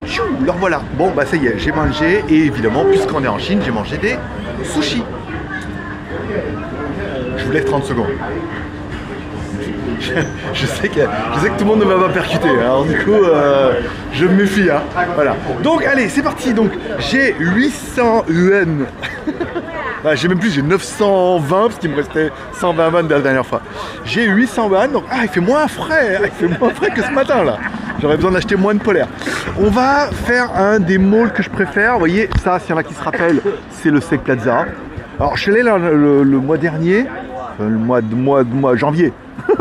Tchou, alors voilà, bon bah ça y est, j'ai mangé et évidemment, puisqu'on est en Chine, j'ai mangé des sushis. Je vous laisse 30 secondes. Je sais que tout le monde ne m'a pas percuté, hein. Alors du coup, je me méfie. Hein. Voilà. Donc allez, c'est parti. Donc j'ai 800 yuan. Bah, j'ai même plus, j'ai 920 parce qu'il me restait 120 yuan de la dernière fois. J'ai 800 yuan, donc il fait moins frais. Il fait moins frais que ce matin là. J'aurais besoin d'acheter moins de polaire. On va faire un des malls que je préfère. Vous voyez, ça, s'il y en a qui se rappellent, c'est le Sec Plaza. Alors je suis allé là le mois dernier, le mois de janvier.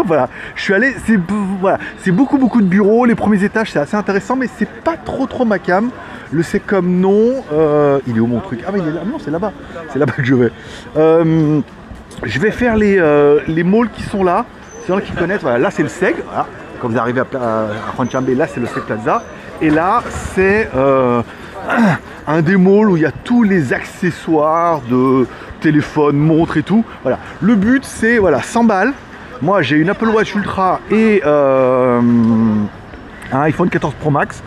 Voilà, je suis allé, c'est beaucoup de bureaux, les premiers étages c'est assez intéressant, mais c'est pas trop ma cam. Le c'est comme non, il est où mon truc? Ah mais il est là, non c'est là-bas que je vais. Je vais faire les malls qui sont là, c'est gens qui connaissent, voilà, là c'est le SEG, voilà. Quand vous arrivez à Juanchanbe, là c'est le SEG Plaza, et là c'est un des malls où il y a tous les accessoires de téléphone, montres et tout. Voilà, le but c'est voilà 100 balles. Moi j'ai une Apple Watch Ultra et un iPhone 14 Pro Max.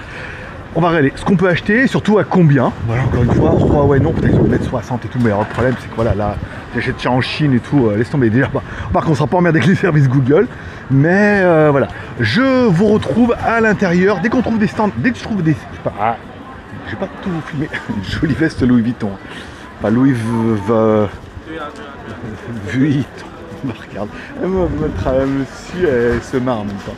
On va regarder ce qu'on peut acheter et surtout à combien. Voilà, encore une fois, on se croit ouais non, peut-être qu'ils vont mettre 60 et tout, mais alors, le problème c'est que voilà, là j'achète ça en Chine et tout, laisse tomber déjà. Par contre on sera pas emmerdé avec les services Google. Mais voilà, je vous retrouve à l'intérieur dès qu'on trouve des stands, dès que je trouve des. Je vais pas tout vous filmer. Une jolie veste Louis Vuitton. Pas Louis Vuitton. Regarde, elle me travaille dessus, elle se marre en même temps.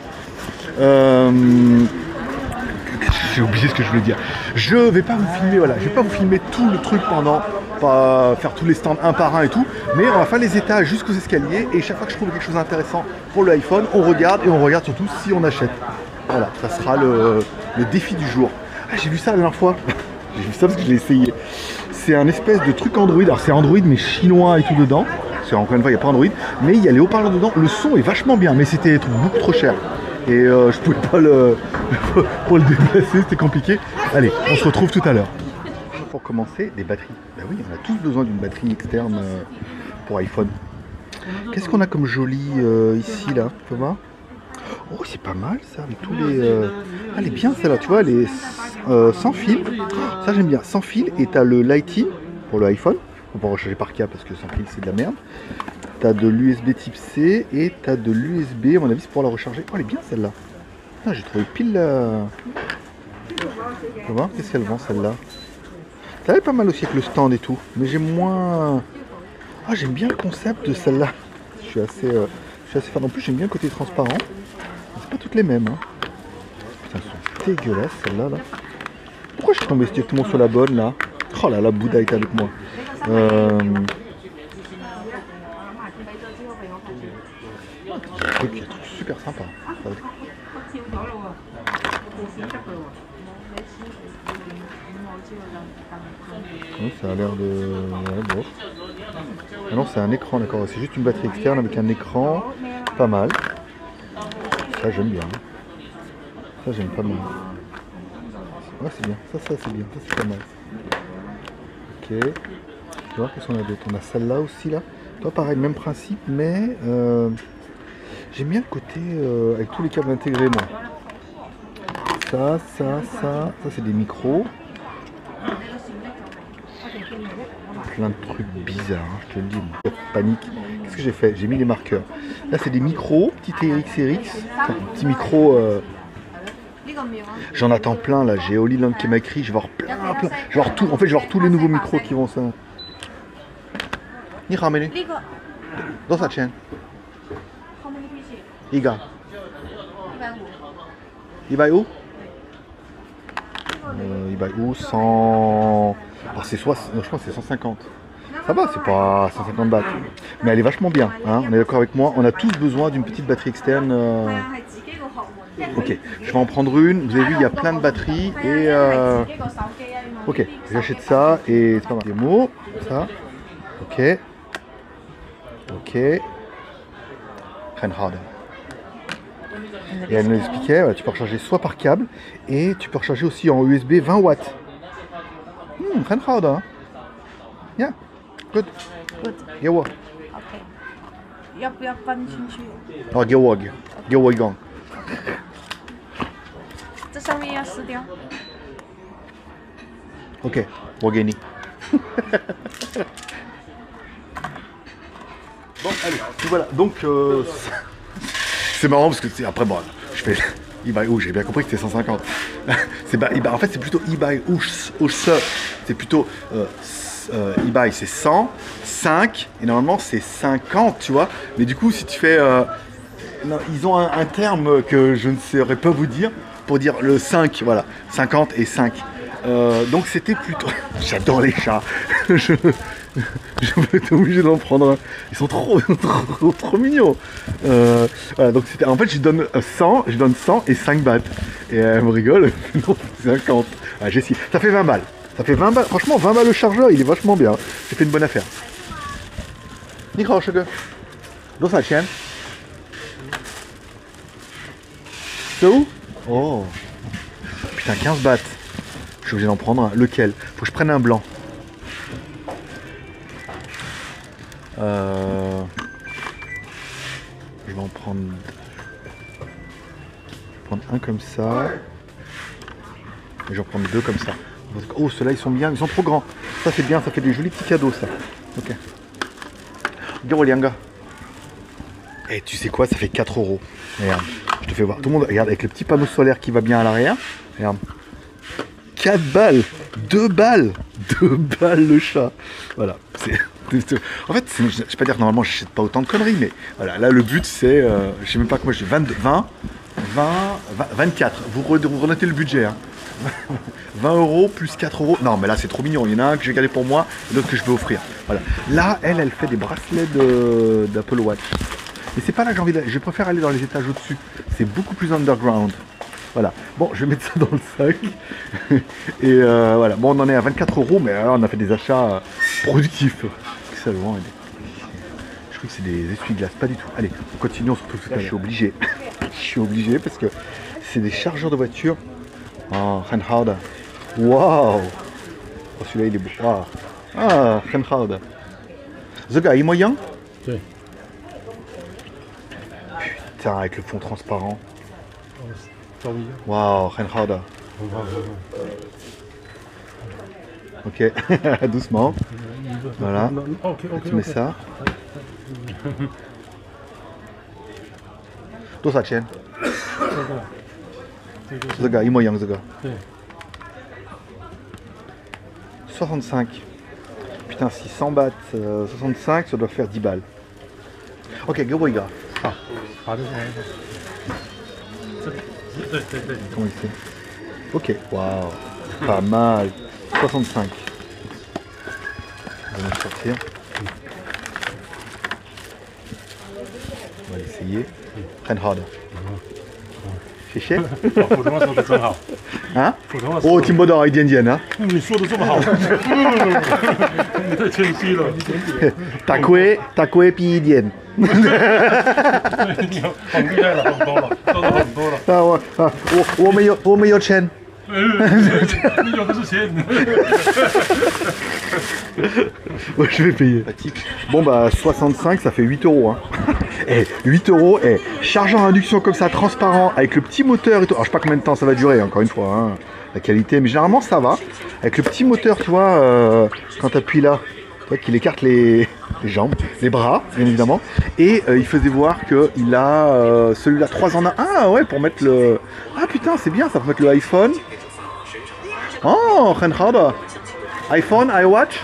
J'ai oublié ce que je voulais dire. Je vais pas vous filmer, voilà, je vais pas vous filmer tout le truc pendant, pas faire tous les stands un par un et tout, mais on va faire les étages jusqu'aux escaliers et chaque fois que je trouve quelque chose d'intéressant pour le iPhone, on regarde et on regarde surtout si on achète. Voilà, ça sera le défi du jour. Ah, j'ai vu ça la dernière fois. J'ai vu ça parce que je l'ai essayé. C'est un espèce de truc Android. Alors c'est Android mais chinois et tout dedans. C'est encore une fois il n'y a pas Android, mais il y a les haut-parleurs dedans. Le son est vachement bien, mais c'était beaucoup trop cher. Et je pouvais pas pour le déplacer, c'était compliqué. Allez, on se retrouve tout à l'heure. Pour commencer, des batteries. Ben oui, on a tous besoin d'une batterie externe pour iPhone. Qu'est-ce qu'on a comme joli ici là? Tu peux voir? Oh, c'est pas mal ça, avec tous les. Elle est bien celle-là, tu vois, elle est sans fil. Ça j'aime bien, sans fil. Et t'as le Lighting pour le iPhone. On peut recharger par câble parce que sans fil c'est de la merde. T'as de l'USB type C et t'as de l'USB, à mon avis c'est pour la recharger. Oh elle est bien celle-là. Ah, j'ai trouvé pile la. Tu peux voir qu'est-ce qu'elle vend celle-là. Ça est pas mal aussi avec le stand et tout. Mais j'ai moins. Ah j'aime bien le concept de celle-là. Je suis assez fan. En plus j'aime bien le côté transparent. C'est pas toutes les mêmes. Hein. Putain, elles sont dégueulasses celles-là. Là. Pourquoi je suis tombé directement sur la bonne là? Oh là là, Bouddha est avec moi. Il y a un truc super sympa. Oui, ça a l'air de. Ouais, bon. Ah non, c'est un écran, d'accord. C'est juste une batterie externe avec un écran. Pas mal. Ça, j'aime bien. Ça, j'aime pas mal. Ouais, c'est bien. Ça, c'est bien. Ça, c'est pas mal. Ok. Tu vois, qu'est-ce qu'on a d'autre? On a celle-là aussi, là. Toi, pareil, même principe, mais j'aime bien le côté avec tous les câbles intégrés, moi. Ça, c'est des micros. Plein de trucs bizarres, hein, je te le dis. Moi. Panique. Qu'est-ce que j'ai fait? J'ai mis les marqueurs. Là, c'est des micros, petit TRX, petit micro. J'en attends plein là. J'ai Holyland qui m'a écrit. Je vais avoir plein. Je vais avoir tout. En fait, je vais avoir tous les nouveaux micros qui vont ça. Ni ramener. Dans sa chaîne. Iga. Il va où? Il va où? 100. Alors c'est soit. Je pense que c'est 150. Ça va, c'est pas 150 bahts. Mais elle est vachement bien. Hein, on est d'accord avec moi. On a tous besoin d'une petite batterie externe. Ok, je vais en prendre une. Vous avez vu, il y a plein de batteries. Et ok, j'achète ça. Et c'est pas mal. Des mots. Ça. Ok. Ok. Renhard. Et elle nous expliquait, voilà, tu peux recharger soit par câble et tu peux recharger aussi en USB 20 watts. Renhard, hein? Yeah, good. Good. Gewa. Okay. Oh, Gewog. Gewogang. 这上面要撕掉。 Ok, bon gagné. Bon, allez, voilà. Donc, c'est marrant parce que après, bon, je fais eBay où j'ai bien compris que c'était 150. En fait, c'est plutôt eBay où c'est plutôt eBay, c'est 100, 5 et normalement c'est 50, tu vois. Mais du coup, si tu fais, non, ils ont un terme que je ne saurais pas vous dire pour dire le 5, voilà, 50 et 5. Donc c'était plutôt... J'adore les chats. Je vais être obligé d'en prendre un. Ils sont trop mignons. Voilà, donc c'était... En fait, je donne 100 et 5 bahts. Et elle me rigole. Non, 50. Ah, j'ai essayé. Ça fait 20 balles. Ça fait 20 balles. Franchement, 20 balles le chargeur, il est vachement bien. J'ai fait une bonne affaire. Nico, sugar. D'où ça tient? C'est où? Oh. Putain, 15 bahts. Je suis obligé d'en prendre un. Lequel? Faut que je prenne un blanc. Je vais en prendre... un comme ça. Et je vais en prendre 2 comme ça. Oh, ceux-là, ils sont bien. Ils sont trop grands. Ça, c'est bien. Ça fait des jolis petits cadeaux, ça. Ok. Girolianga. Et tu sais quoi? Ça fait 4 €. Regarde. Je te fais voir. Tout le monde, regarde, avec le petit panneau solaire qui va bien à l'arrière. Regarde. 4 balles, 2 balles, 2 balles le chat. Voilà. En fait, je ne vais pas dire que normalement j'achète pas autant de conneries, mais voilà, là le but c'est, je sais même pas comment je dis, 24. Vous renotez le budget. Hein. 20 € plus 4 €. Non, mais là c'est trop mignon. Il y en a un que j'ai gardé pour moi et l'autre que je vais offrir. Voilà. Là, elle fait des bracelets d'Apple Watch. Mais c'est pas là que j'ai envie d'aller. Je préfère aller dans les étages au-dessus. C'est beaucoup plus underground. Voilà, bon, je vais mettre ça dans le sac. Et voilà, bon, on en est à 24 €, mais là, on a fait des achats productifs. Ça, loin, je crois que c'est des essuie-glaces, pas du tout. Allez, on continue, on se retrouve tout à l'heure. Je suis obligé. Je suis obligé parce que c'est des chargeurs de voiture. Oh, Renhauda. Waouh! Oh, celui-là, il est beau. Wow. Ah, Renhauda. The guy, moyen? Oui. Putain, avec le fond transparent. Waouh, Renhauda. Ok, doucement. Voilà. Tu mets ça. D'où ça tient? Ce gars, il moyen, ce gars. 65. Putain, si 100 bahts, 65, ça doit faire 10 balles. Ok, go boy, gars. Ah. Comment il fait? Ok, waouh, pas mal. 65. On va le sortir. On va l'essayer. Renhauda. Fiché? Hein? Oh, 听不到一点点呢。你说的这么好，你太谦虚了。大亏比一点。你好厉害了，很多了，赚了很多了。我们有钱。你有的是钱。Ouais, je vais payer. Bon bah 65, ça fait 8 €. Hein. Et 8 €, et chargeur à induction comme ça, transparent, avec le petit moteur et tout. Alors je sais pas combien de temps ça va durer, encore une fois, hein, la qualité, mais généralement ça va. Avec le petit moteur, tu vois, quand tu appuies là, tu vois qu'il écarte les jambes, les bras, bien évidemment. Et il faisait voir qu'il a celui-là 3 en 1. Ah ouais, pour mettre le... Ah putain, c'est bien ça, pour mettre le iPhone. Oh, Renhauda. iPhone, iWatch.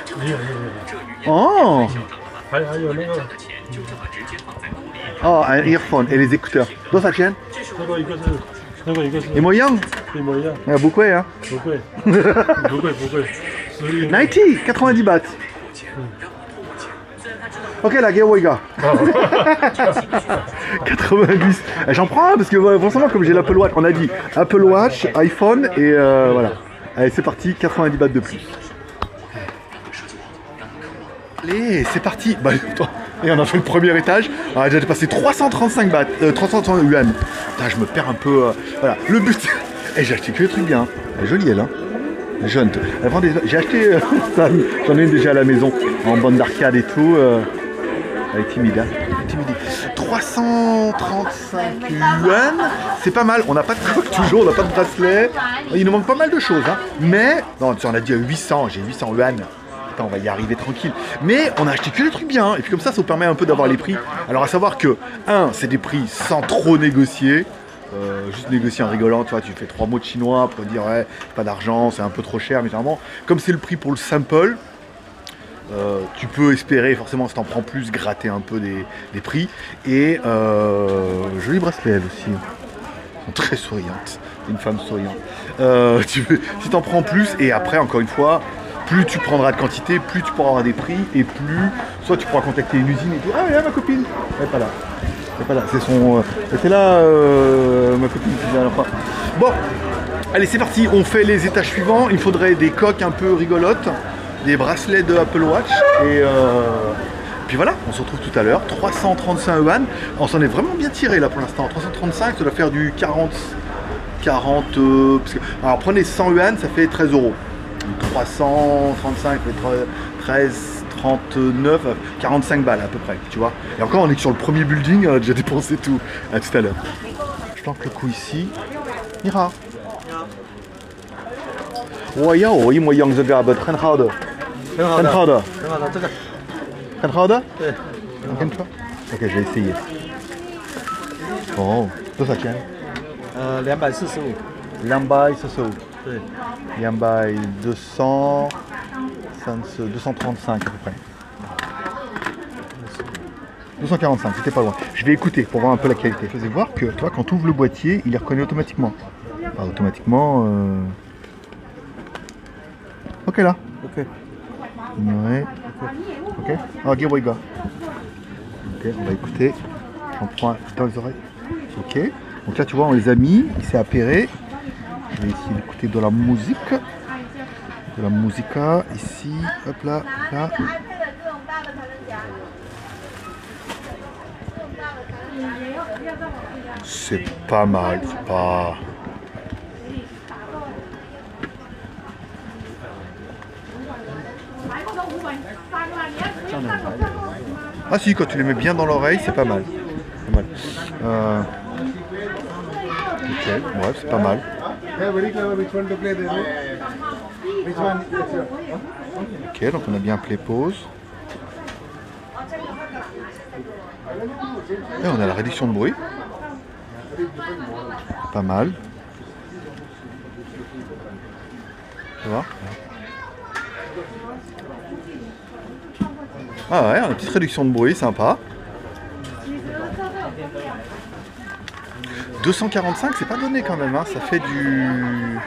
Oh. Oh, un earphone et les écouteurs. D'où ça tient? Et moyen? Beaucoup, hein? 90 bahts. Ok, la Geoiga. 90. J'en prends un parce que forcément, comme j'ai l'Apple Watch, on a dit Apple Watch, iPhone et voilà. Allez, c'est parti, 90 bahts de plus. Allez, c'est parti. Bah, et on a fait le premier étage. On a déjà dépassé 335 bahts, 330 yuan. Putain, je me perds un peu. Voilà, le but. Et j'ai acheté que des trucs bien. Elle est jolie, elle, hein. Elle est jeune. J'ai acheté ça. J'en ai une déjà à la maison, en bande d'arcade et tout. Elle est timide, hein. activity. 335 yuan, c'est pas mal. On n'a pas de coque toujours, on n'a pas de bracelet. Il nous manque pas mal de choses. Hein. Mais, non, on a dit 800, j'ai 800 yuan. Attends, on va y arriver tranquille. Mais on a acheté que les trucs bien. Et puis comme ça nous permet un peu d'avoir les prix. Alors à savoir que, c'est des prix sans trop négocier. Juste négocier en rigolant, tu vois, tu fais 3 mots de chinois pour dire ouais, pas d'argent, c'est un peu trop cher, mais généralement, comme c'est le prix pour le sample, tu peux espérer, forcément, si t'en prends plus, gratter un peu des prix. Et joli bracelet, elle aussi. Elles sont très souriantes. Une femme souriante. Si t'en prends plus, et après, encore une fois, plus tu prendras de quantité, plus tu pourras avoir des prix, et plus, soit tu pourras contacter une usine et dire ah, il y a ma copine, elle n'est pas là. C'est pas là, c'est son. C'était là, ma copine qui vient à la fois. Bon, allez, c'est parti. On fait les étages suivants. Il faudrait des coques un peu rigolotes, des bracelets de Apple Watch. Et puis voilà, on se retrouve tout à l'heure. 335 yuan. On s'en est vraiment bien tiré là pour l'instant. 335, ça doit faire du 40. Parce que, alors prenez 100 yuan, ça fait 13 euros. 335, 13. 39, 45 balles à peu près, tu vois. Et encore, on est sur le premier building, on a déjà dépensé tout. À tout à l'heure. Je tente le coup ici. Mira. Ok, je vais essayer. Oh, 多少钱245 245. 235 à peu près. 245, c'était pas loin. Je vais écouter pour voir un peu la qualité. Je faisais voir que, toi, quand tu ouvres le boîtier, il les reconnaît automatiquement. Pas automatiquement. Ok là. Ok. Ouais. Ok. Ok, we go. Ok, on va écouter. On prend dans les oreilles. Ok. Donc là, tu vois, on les a mis. Il s'est appairé. Je vais essayer d'écouter de la musique. De la musica ici. Hop là. Là. C'est pas mal. C'est pas. Ah si, quand tu les mets bien dans l'oreille, c'est pas mal. Pas mal. Ok, bref, c'est pas mal. Ok, donc on a bien play pause. Et on a la réduction de bruit. Pas mal. Tu vois ? Ah ouais, une petite réduction de bruit, sympa. 245, c'est pas donné quand même, hein. Ça fait du...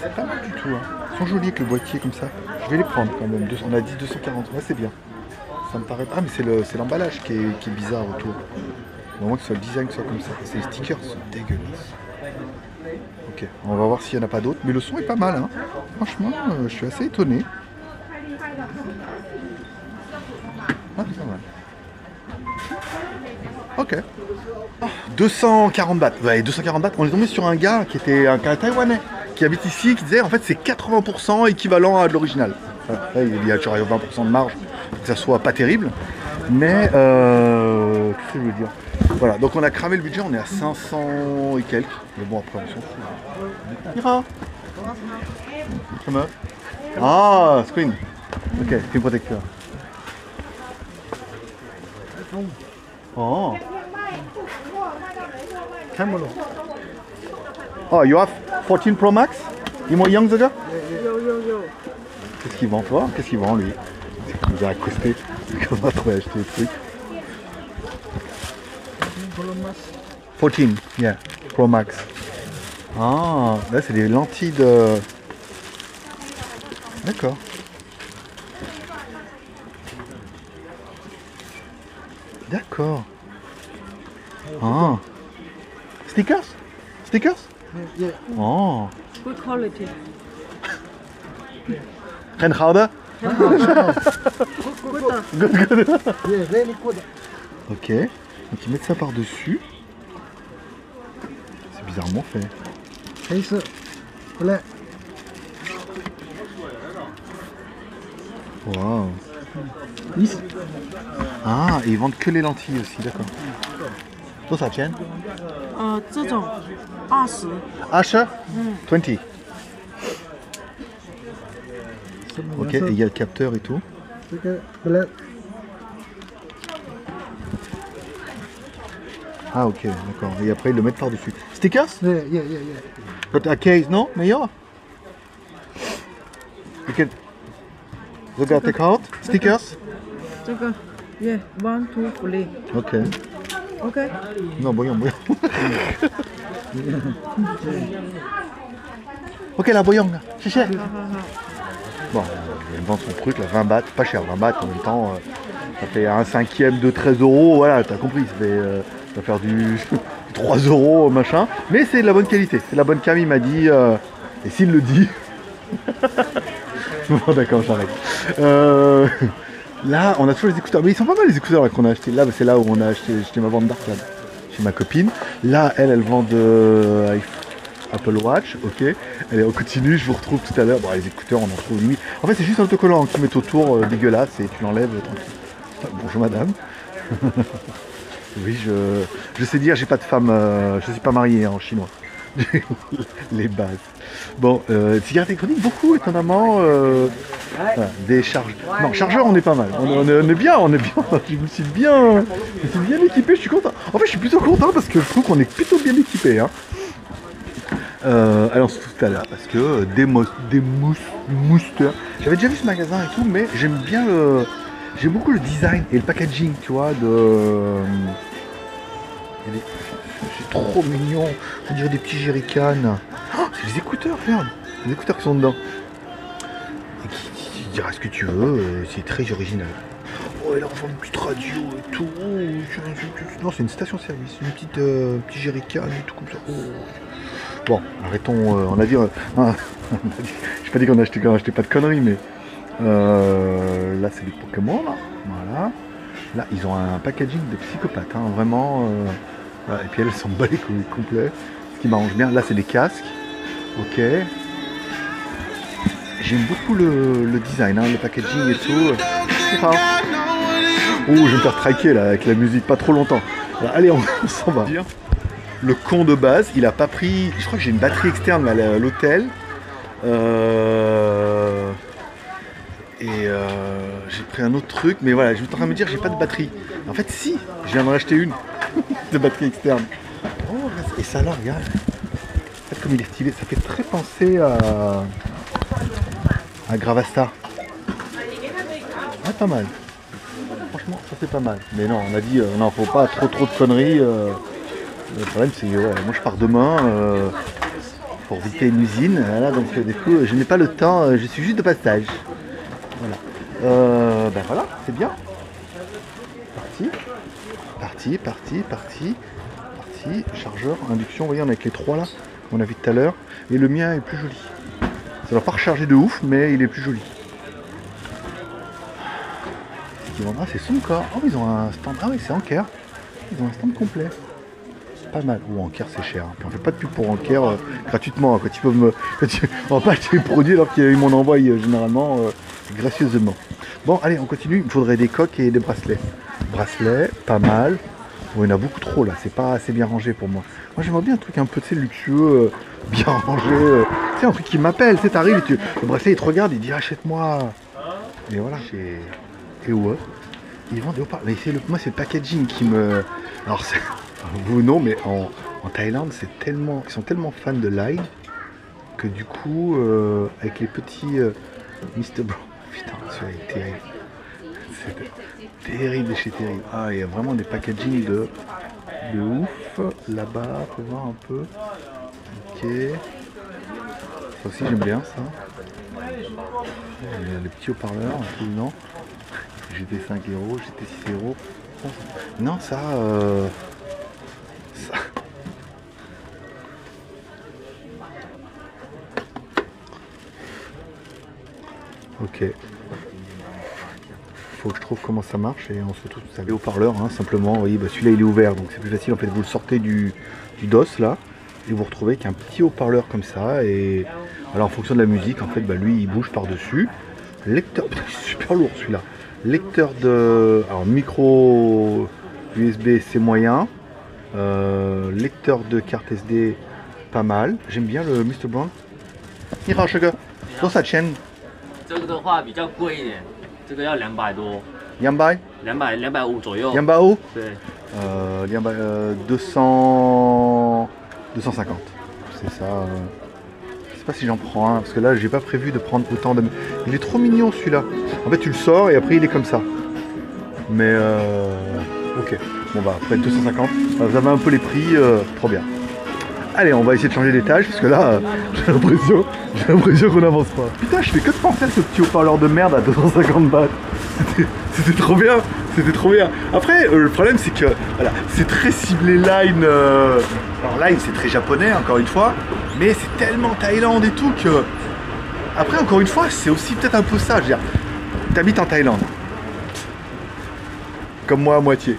C'est pas mal du tout, hein. Ils sont jolis avec le boîtier comme ça. Je vais les prendre quand même. On a dit 240, ouais, c'est bien. Ça me paraît... Ah mais c'est l'emballage qui est bizarre autour. Au moins que ce soit le design soit comme ça. Et les stickers sont dégueulasses. Ok, on va voir s'il n'y en a pas d'autres. Mais le son est pas mal, hein. Franchement, je suis assez étonné. Ah, c'est pas mal. Ok. 240 bahts. Ouais, 240 bahts. On est tombé sur un gars qui était un taïwanais qui habite ici, qui disait en fait c'est 80% équivalent à de l'original. Voilà. Là, il y a toujours 20% de marge pour que ça soit pas terrible. Mais qu'est-ce que je veux dire? Voilà, donc on a cramé le budget, on est à 500 et quelques. Mais bon, après on s'en fout. Mira. Comment? Ah, screen. Ok, film protecteur. Oh. Camera. Oh, you have 14 Pro Max? You more young, Zaga? Qu'est-ce qu'il vend, toi? Qu'est-ce qu'il vend, lui? Il nous a accosté. Comment on va acheter des trucs? 14, yeah, Pro Max. Ah, là, c'est des lentilles de... D'accord. D'accord. Ah. Stickers? Stickers? Yeah. Oh. Good quality. Renhouder? Good. Good, good. Yeah, very good. Ok. Donc ils mettent ça par-dessus. C'est bizarrement fait. Face black. Waouh. 10. Ah, et ils vendent que les lentilles aussi, d'accord. 多少钱？这种20， 20 20. Ok, et il y a le capteur et tout. 这个本来 Ah ok, d'accord. Et après ils le mettent par-dessus. Stickers? yeah. But a case, no? Meilleur? You can... You gotta take out? Stickers? 这个 yeah 1 2 3 Ok. OK。 Non, voyons. Ok, la voyons, là. Chiché. Bon, elle vend son truc, là, 20 bahts, pas cher, 20 bahts en même temps. Ça fait un cinquième de 13 euros, voilà, t'as compris. Ça va faire du 3 euros, machin. Mais c'est de la bonne qualité. C'est de la bonne cam, il m'a dit. Et s'il le dit. Bon, d'accord, j'arrête. Là, on a toujours les écouteurs. Mais ils sont pas mal les écouteurs là, qu'on a acheté. Là, c'est là où on a acheté ma bande d'arc, là, chez ma copine. Là, elle vend de Apple Watch, ok. Allez, on continue, je vous retrouve tout à l'heure. Bon, les écouteurs, on en trouve limite. En fait, c'est juste un autocollant qui met autour, dégueulasse, et tu l'enlèves tranquille. Bonjour madame. Oui, je sais dire, j'ai pas de femme, je suis pas marié en chinois. Les bases. Bon, cigarette électronique, beaucoup étonnamment. Voilà, des charges. Non, chargeur, on est pas mal. On est bien, on est bien. Je me suis bien équipé, je suis content. En fait, je suis plutôt content parce que je trouve qu'on est plutôt bien équipé. Hein. Alors, tout à l'heure, parce que des mousters. J'avais déjà vu ce magasin et tout, mais j'aime bien le. J'aime beaucoup le design et le packaging, tu vois, c'est trop mignon. On dirait des petits jerrycans. Oh, c'est les écouteurs, regarde. Les écouteurs qui sont dedans. Et tu diras ce que tu veux, c'est très original. Oh, et là on vend une petite radio et tout. Non, c'est une station-service, une petite petit jerrycan et tout comme ça. Oh. Bon, arrêtons. On a dit. J'ai pas dit qu'on achetait pas de conneries, mais. Là c'est des Pokémon là, voilà. Là ils ont un packaging de psychopathe, hein, vraiment. Voilà. Et puis elles sont balées complet, ce qui m'arrange bien. Là c'est des casques, ok. J'aime beaucoup le design, hein, le packaging et tout. Oh, je vais me faire traquer là avec la musique, pas trop longtemps. Alors, allez, on s'en va. Le con de base, il a pas pris. Je crois que j'ai une batterie externe à l'hôtel. Et j'ai pris un autre truc, mais voilà, je suis en train de me dire j'ai pas de batterie. En fait si, je viens d'en acheter une de batterie externe. Oh, et ça là, regarde. En fait, comme il est stylé, ça fait très penser à Gravasta. Ah, pas mal. Franchement, ça c'est pas mal. Mais non, on a dit non, faut pas trop de conneries. Le problème c'est que moi je pars demain pour visiter une usine. Voilà, donc du coup je n'ai pas le temps, je suis juste de passage. Voilà. Ben voilà, c'est bien. Parti. Chargeur, induction, vous voyez, on a avec les trois là, qu'on a vu tout à l'heure. Et le mien est plus joli. Ça va pas recharger de ouf, mais il est plus joli. Ce qu'ils vendront, c'est son corps. Oh, ils ont un stand. Ah oui, c'est Anker. Ils ont un stand complet. Pas mal. Ou Anker, c'est cher. Puis on fait pas de pub pour Anker gratuitement. Hein, quand ils peuvent me. On va pas acheter les produits alors qu'ils m'en envoient généralement gracieusement. Bon, allez, on continue. Il me faudrait des coques et des bracelets. Bracelets, pas mal. Bon, il y en a beaucoup trop là. C'est pas assez bien rangé pour moi. Moi, j'aimerais bien un truc un peu, tu sais, luxueux, bien rangé. Tu sais, un truc qui m'appelle. Tu sais, t'arrives et le bracelet, il te regarde, il dit achète-moi. Et voilà. Et ouais. Ils vendent des haut-parleurs. Moi, c'est le packaging qui me. Alors, c'est. Vous non, mais en Thaïlande, ils sont tellement fans de l'ail que du coup, avec les petits Mr. Brown, putain, celui-là est terrible. C'est terrible de chez terrible. Ah, il y a vraiment des packaging de ouf. Là-bas, faut voir un peu. Ok. Ça aussi, j'aime bien ça. Les petits haut-parleurs, non. J'étais 5 euros, j'étais 6 euros. Non, ça. Ok. Faut que je trouve comment ça marche et on se retrouve tout à l'heure. Haut-parleur, hein, simplement. Vous voyez, celui-là il est ouvert, donc c'est plus facile. En fait, vous le sortez du dos là et vous retrouvez qu'un petit haut-parleur comme ça. Et alors en fonction de la musique, en fait, lui il bouge par-dessus. Lecteur, super lourd celui-là. Lecteur de... Alors, micro USB, c'est moyen. Lecteur de carte SD, pas mal. J'aime bien le Mr. Brown. 你好，师哥，多少钱？这个的话比较贵一点，这个要200多200 ，250左右。 200 euros 对， 200... 250. C'est ça. Je sais pas si j'en prends un, parce que là j'ai pas prévu de prendre autant de... Il est trop mignon celui-là. En fait tu le sors et après il est comme ça. Mais ok. Bon bah après 250. Vous avez un peu les prix, trop bien. Allez, on va essayer de changer d'étage parce que là j'ai l'impression qu'on n'avance pas. Putain, je fais que de penser à ce petit haut-parleur de merde à 250 bahts. C'était trop bien. C'était trop bien. Après, le problème c'est que voilà, c'est très ciblé Line. Alors Line c'est très japonais encore une fois, mais c'est tellement Thaïlande et tout que. Après encore une fois, c'est aussi peut-être un peu ça. Je veux dire, t'habites en Thaïlande, comme moi à moitié.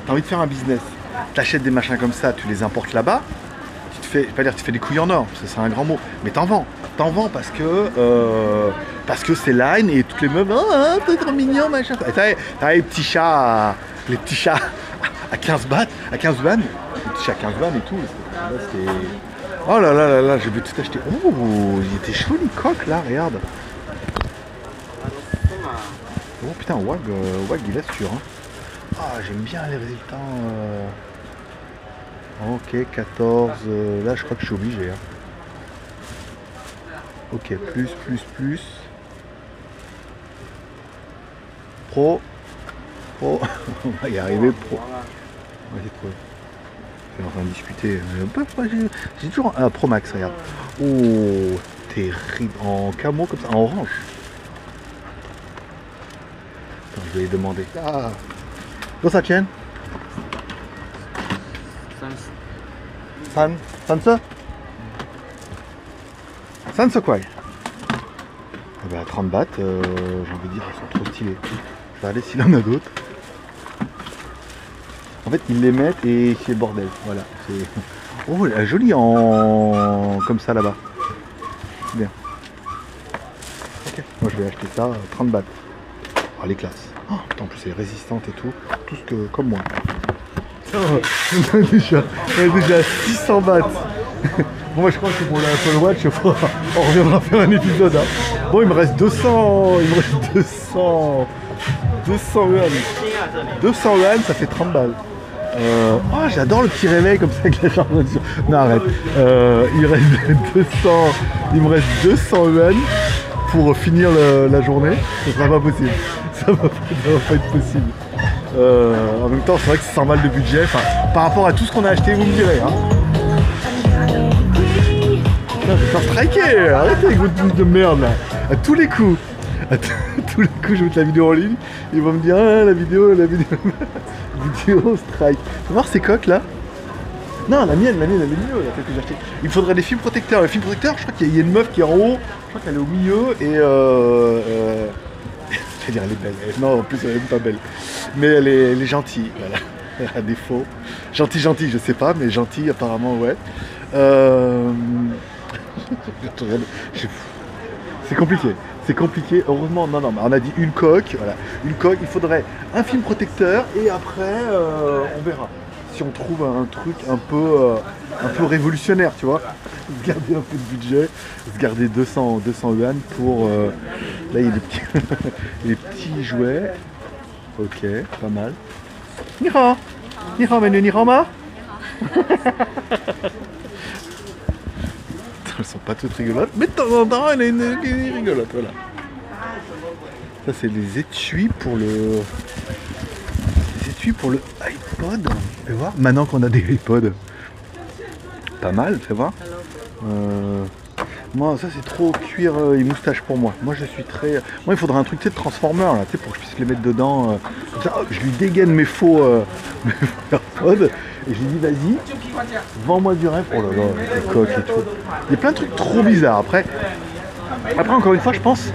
T'as envie de faire un business, t'achètes des machins comme ça, tu les importes là-bas. Tu te fais, je vais pas dire tu fais des couilles en or, c'est un grand mot, mais t'en vends parce que c'est Line et toutes les meufs, oh t'es trop mignon machin. T'as les petits chats à 15 bahts, à 15 yuan, les petits chats à 15 yuan et tout. Là, oh là là là là, je vais tout acheter. Oh, il était chaud les coques là, regarde. Oh putain, Wag il assure. Hein. Ah, j'aime bien les résultats. Ok, 14. Là, je crois que je suis obligé. Hein. Ok, plus. Pro. On va y arriver, pro. On va essayer de trouver. Je suis en train de discuter. J'ai toujours un Pro Max, regarde. Oh, terrible. En camo comme ça, en orange. Attends, je vais les demander. Ah. Où ça tient? 30 quoi? Ah bah 30 bahts, j'ai envie de dire, ils sont trop stylés. Je vais aller s'il en a d'autres. En fait, ils les mettent et c'est le bordel. Voilà. Oh, elle est jolie en comme ça là-bas. Bien. Ok. Moi, je vais acheter ça 30 bahts. Oh, elle est classe. Oh, putain, en plus, elle est résistante et tout. Tout ce que comme moi. Oh, on est déjà 600 bahts. Bon, moi je crois que pour l'Apple Watch, on reviendra faire un épisode. Hein. Bon, il me reste 200 yuan. 200 yuan, ça fait 30 balles. Oh, j'adore le petit réveil comme ça avec la charge. Non, arrête. Il me reste 200 yuan pour finir la journée. Ça sera pas possible. Ça va pas être possible. En même temps, c'est vrai que c'est 100 balles de budget. Enfin, par rapport à tout ce qu'on a acheté, vous me direz. Hein. Je vais faire striker. Arrêtez avec votre truc de merde là. À tous les coups. Tous les coups, je vais mettre la vidéo en ligne. Ils vont me dire ah, la vidéo strike. Tu vas voir ces coques là? Non, la mienne, elle est mieux, celle que j'ai achetée. Il me faudrait des films protecteurs. Les films protecteurs, je crois qu'il y a une meuf qui est en haut. Je crois qu'elle est au milieu et je vais dire elle est belle. Non, en plus elle est même pas belle. Mais elle est gentille, voilà. À défaut. Gentil, je sais pas, mais gentil apparemment, ouais. C'est compliqué, heureusement, non, on a dit une coque, voilà. Une coque, il faudrait un film protecteur et après, on verra. Si on trouve un truc un peu révolutionnaire, tu vois. Se garder un peu de budget, se garder 200 yuan pour... là, il y a les petits jouets. Ok, pas mal. Nihao, menu Nihama. Elles sont pas toutes rigolotes, mais de temps en temps, elle est une rigolote, voilà. Ça, c'est les étuis pour le... iPod. Fais voir, maintenant qu'on a des iPods. Pas mal, fais voir. Moi, ça c'est trop cuir et moustache pour moi. Moi, je suis très... Moi, il faudrait un truc de transformer, là, pour que je puisse les mettre dedans. Comme ça, hop, je lui dégaine mes faux AirPods. Et je lui dis, vas-y, vends-moi du rêve. Oh là là, les coques et tout. Il y a plein de trucs trop bizarres. Après encore une fois, je pense,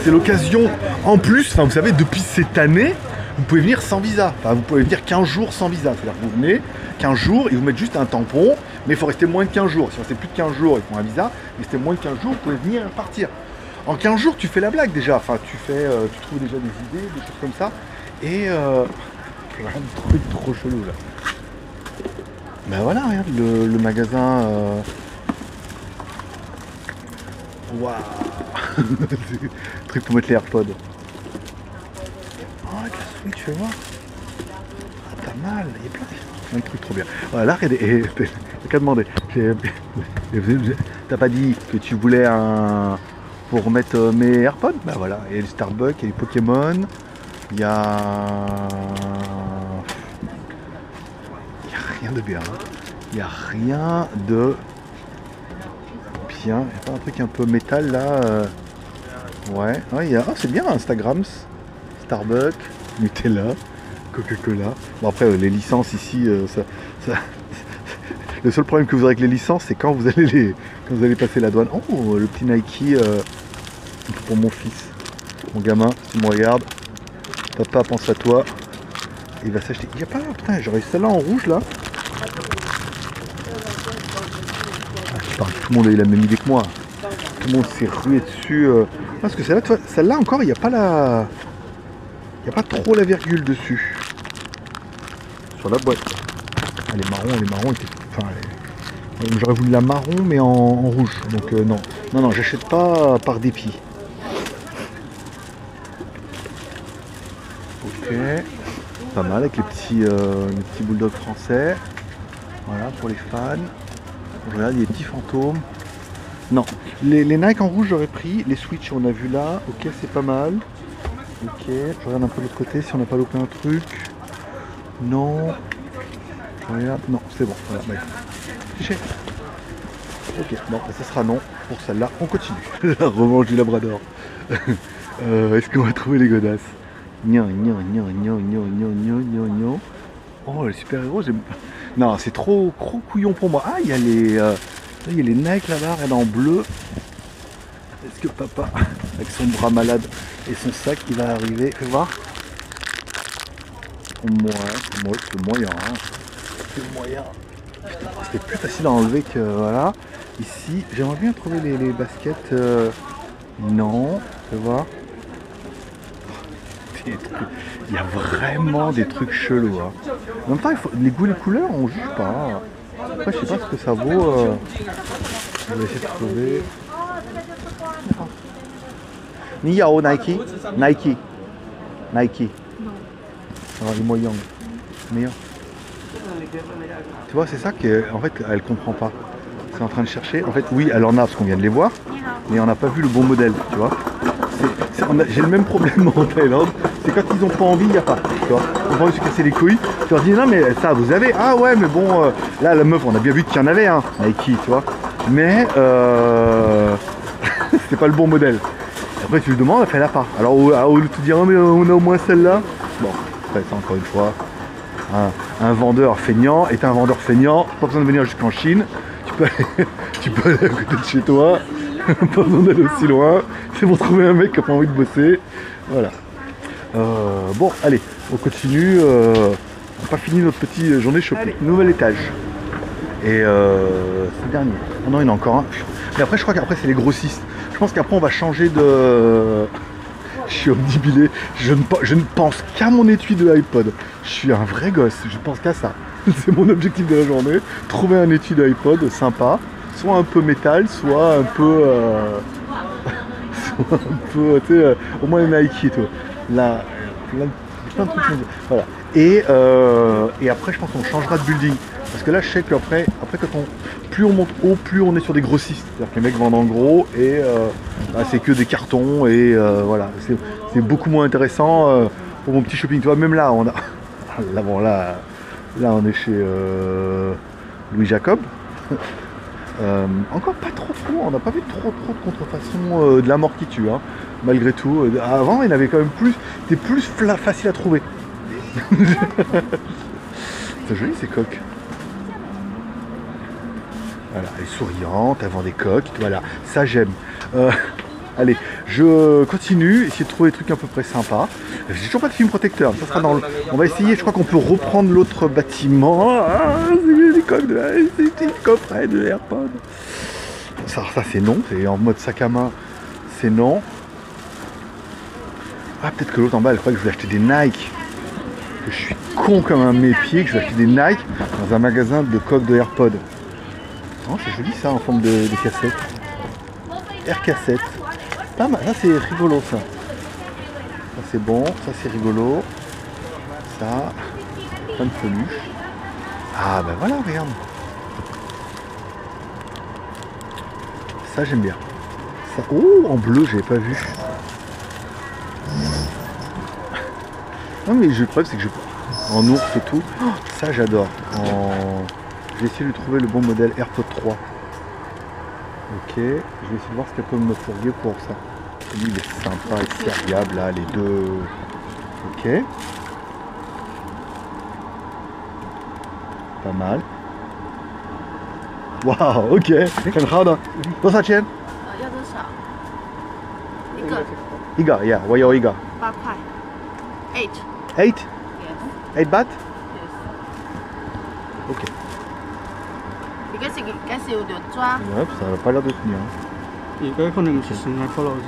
c'est l'occasion en plus, enfin, vous savez, depuis cette année, vous pouvez venir sans visa. Enfin, vous pouvez venir 15 jours sans visa. C'est-à-dire que vous venez 15 jours et vous mettez juste un tampon, mais il faut rester moins de 15 jours. Si on reste plus de 15 jours, il faut un visa. Mais si c'est moins de 15 jours, vous pouvez venir et partir. En 15 jours, tu fais la blague déjà. Enfin, tu trouves déjà des idées, des choses comme ça. Et plein de trucs trop chelous là. Ben voilà, regarde le magasin. Waouh. Truc pour mettre les AirPods. Oh, avec la Switch, fais voir. Ah, pas mal, il y a plein de trucs trop bien. Voilà, là, regardez, t'as qu'à demander. T'as pas dit que tu voulais un... pour mettre mes AirPods? Bah voilà, il y a les Starbucks, il y a les Pokémon, il y a... rien de bien. Il n'y a rien de bien. Il n'y a pas un truc un peu métal là ouais, il y a... oh, c'est bien, Instagrams, Starbucks, Nutella, Coca-Cola. Bon après les licences ici, le seul problème que vous aurez avec les licences, c'est quand vous allez passer la douane. Oh, le petit Nike pour mon fils, mon gamin, si tu me regardes, papa pense à toi. Il va s'acheter. Il n'y a pas, putain, j'aurais celle-là en rouge là. Tout le monde a eu la même idée que moi. Tout le monde s'est rué dessus. Parce que celle-là encore, il n'y a pas la... il n'y a pas trop la virgule dessus. Sur la boîte. Elle est marron, enfin, j'aurais voulu la marron mais en rouge. Donc non. Non, j'achète pas par dépit. Ok. Pas mal avec les petits bulldogs français. Voilà pour les fans. Regarde, il y a des petits fantômes. Non, les Nike en rouge j'aurais pris. Les Switch on a vu là. Ok, c'est pas mal. Ok, je regarde un peu de l'autre côté si on n'a pas loupé un truc. Non. Je regarde. Non, c'est bon. Voilà, bye. Ok, bon, ça sera non pour celle-là. On continue. La revanche du Labrador. Est-ce qu'on va trouver les godasses? Oh, les super-héros, j'aime pas. Non, c'est trop couillon pour moi. Ah, il y a les Nike là-bas, regarde en bleu. Est-ce que papa, avec son bras malade et son sac, il va arriver? Fais voir. Ouais, c'est le moyen. Hein. C'est le moyen. C'était plus facile à enlever que voilà. Ici, j'aimerais bien trouver les baskets. Non, fais voir. Il y a vraiment des trucs chelous. Hein. En même temps, les goûts et les couleurs, on juge pas. Hein. Après, je sais pas ce que ça vaut. Je vais essayer de trouver. Niyao Nike. Alors, les moyens. Meilleur. Tu vois, c'est ça qu'en fait, elle comprend pas. C'est en train de chercher. En fait, oui, elle en a parce qu'on vient de les voir, mais on n'a pas vu le bon modèle, tu vois. J'ai le même problème en Thaïlande, c'est quand ils ont pas envie, il n'y a pas. Tu vois, on va se casser les couilles, tu leur dis non mais ça vous avez, ah ouais mais bon, là la meuf on a bien vu qu'il y en avait un, Nike, tu vois, mais c'était pas le bon modèle. Et après tu lui demandes, elle fait la part. Alors au lieu de te dire oh, mais on a au moins celle-là, bon, après ça encore une fois, un vendeur feignant est un vendeur feignant, pas besoin de venir jusqu'en Chine, tu peux aller à côté de chez toi. Pas besoin d'aller aussi loin, c'est pour trouver un mec qui n'a pas envie de bosser. Voilà. Bon, allez, on continue. On n'a pas fini notre petite journée shopping. Nouvel étage. Et c'est le dernier. Oh non, il y en a encore un. Mais après, je crois qu'après, c'est les grossistes. Je pense qu'après, on va changer de. Je suis omnibilé. Je ne pense qu'à mon étui de iPod. Je suis un vrai gosse. Je pense qu'à ça. C'est mon objectif de la journée. Trouver un étui de iPod sympa. Soit un peu métal, soit un peu, tu sais, au moins les Nike, toi. Là, plein de trucs. Voilà. Et après, je pense qu'on changera de building. Parce que là, je sais qu'après, plus on monte haut, plus on est sur des grossistes. C'est-à-dire que les mecs vendent en gros et c'est que des cartons et voilà. C'est beaucoup moins intéressant pour mon petit shopping. Tu vois, même là, on a, là, on est chez Louis Jacob. Encore pas trop, on n'a pas vu trop de contrefaçon de la mort qui tue, hein, malgré tout. Avant, il avait quand même plus, c'était plus facile à trouver. C'est joli ces coques. Voilà, elle est souriante, elle vend des coques, voilà, ça j'aime. Allez, je continue, essayer de trouver des trucs à peu près sympas. J'ai toujours pas de film protecteur, ça sera dans le... On va essayer, je crois qu'on peut reprendre l'autre bâtiment. Ah, c'est des coques c'est des coffrets de AirPods. Ça c'est non, c'est en mode sac à main, c'est non. Ah, peut-être que l'autre en bas, elle croit que je voulais acheter des Nike. Que je suis con comme un mépier, que je vais acheter des Nike dans un magasin de coques de AirPod. Oh, c'est joli ça, en forme de cassette. Air cassette. Pas mal, ça c'est rigolo ça. Ça c'est bon, ça c'est rigolo. Ça, plein de peluche. Ah bah voilà, regarde. Ça j'aime bien. Ça... Oh, en bleu, j'avais pas vu. Non mais le problème c'est que je... En ours et tout. Oh, ça j'adore. Je vais essayer de trouver le bon modèle AirPod 3. Ok, je vais essayer de voir ce qu'elle peut me fourguer pour ça. Lui il est sympa et serviable là, les deux. Ok. Pas mal. Waouh, ok. 很好的。多少钱？要多少？一个一个 ，yeah， 我有一个。8块，8。 8? Yes. 8 baht? Yes. Ok. 你嗰時幾時有條抓？ Ouais, ça va pas l'air de tenir. 而家可能唔係算係 follow 先，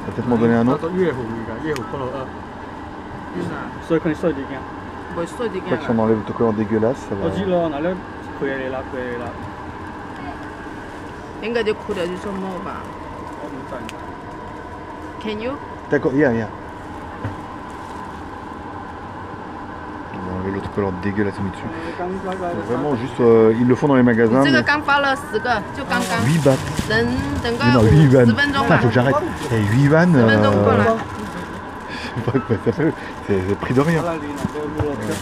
Va peut-être m'en donner un autre. 到1號㗎，1號 follow 啊，所以佢哋衰啲嘅。唔會衰啲 Je crois que si 嘅。 on enlève l'autocollant dégueulasse, ça 我知 va. 咯，嗱咧佢哋啦，佢哋啦，應該就扣掉就什麼吧我唔制。 ？Can you？ D'accord, yeah. On va enlever l'autocollant dégueulasse mis dessus. 咁 Vraiment, juste, ils le font dans les magasins. 這個 Mais... 剛發了10個，就剛剛。 8 bahts. 等 Mais non, 8 個yuan. 10分鐘 Putain, 吧 faut que j'arrête. Eh, 8 yuan. 10分鐘過來。 Je sais pas quoi ça fait. C'est prix de rien. 啦，連都冇落嘅。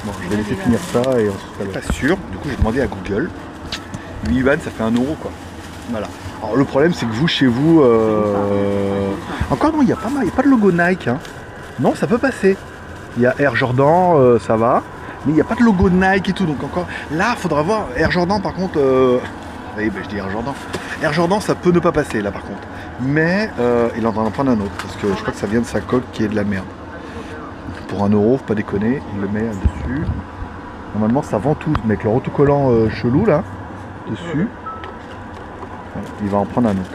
Bon, je vais laisser finir ça et ensuite. Pas sûr. Du coup, j'ai demandé à Google. 8 yuan, ça fait 1 euro quoi. Voilà. Alors le problème, c'est que vous, chez vous, encore non, il n'y a pas de logo Nike. Hein. Non, ça peut passer. Il y a Air Jordan, ça va. Mais il n'y a pas de logo Nike et tout. Donc encore, là, il faudra voir. Air Jordan, par contre, oui, ben, je dis Air Jordan. Air Jordan, ça peut ne pas passer là, par contre. Mais il en va en prendre un autre parce que je crois que ça vient de sa coque qui est de la merde. Pour 1 euro, faut pas déconner, il le met dessus. Normalement, ça vend tout, mais avec leur autocollant chelou là, dessus. Il va en prendre un autre.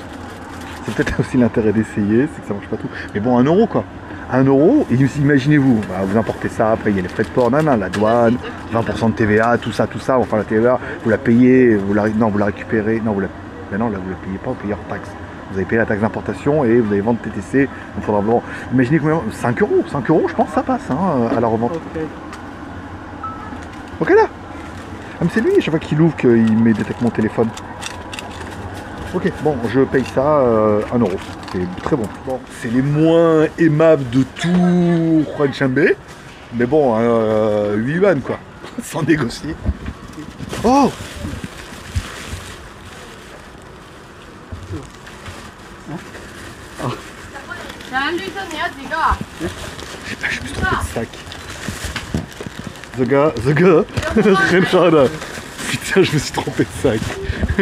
C'est peut-être aussi l'intérêt d'essayer, c'est que ça marche pas tout. Mais bon, 1 euro quoi. 1 euro, et imaginez-vous, bah, vous importez ça, après il y a les frais de port, la douane, 20% de TVA, tout ça, enfin la TVA, vous la payez, vous la récupérez, non, là vous la payez pas, vous payez hors taxe. Vous avez payé la taxe d'importation et vous allez vendre TTC, donc il faudra voir. Imaginez combien, 5 euros, je pense que ça passe hein, à la revente. Ok là. Ah, mais c'est lui, à chaque fois qu'il ouvre, qu'il me détecte mon téléphone. Ok, bon, je paye ça 1 euro. C'est très bon. Bon, c'est les moins aimables de tout Huanchanbei. Mais bon, 8 yuan quoi. Sans négocier. Oh! Je me suis trompé de sac. The gars, Remschade. Putain, je me suis trompé de sac.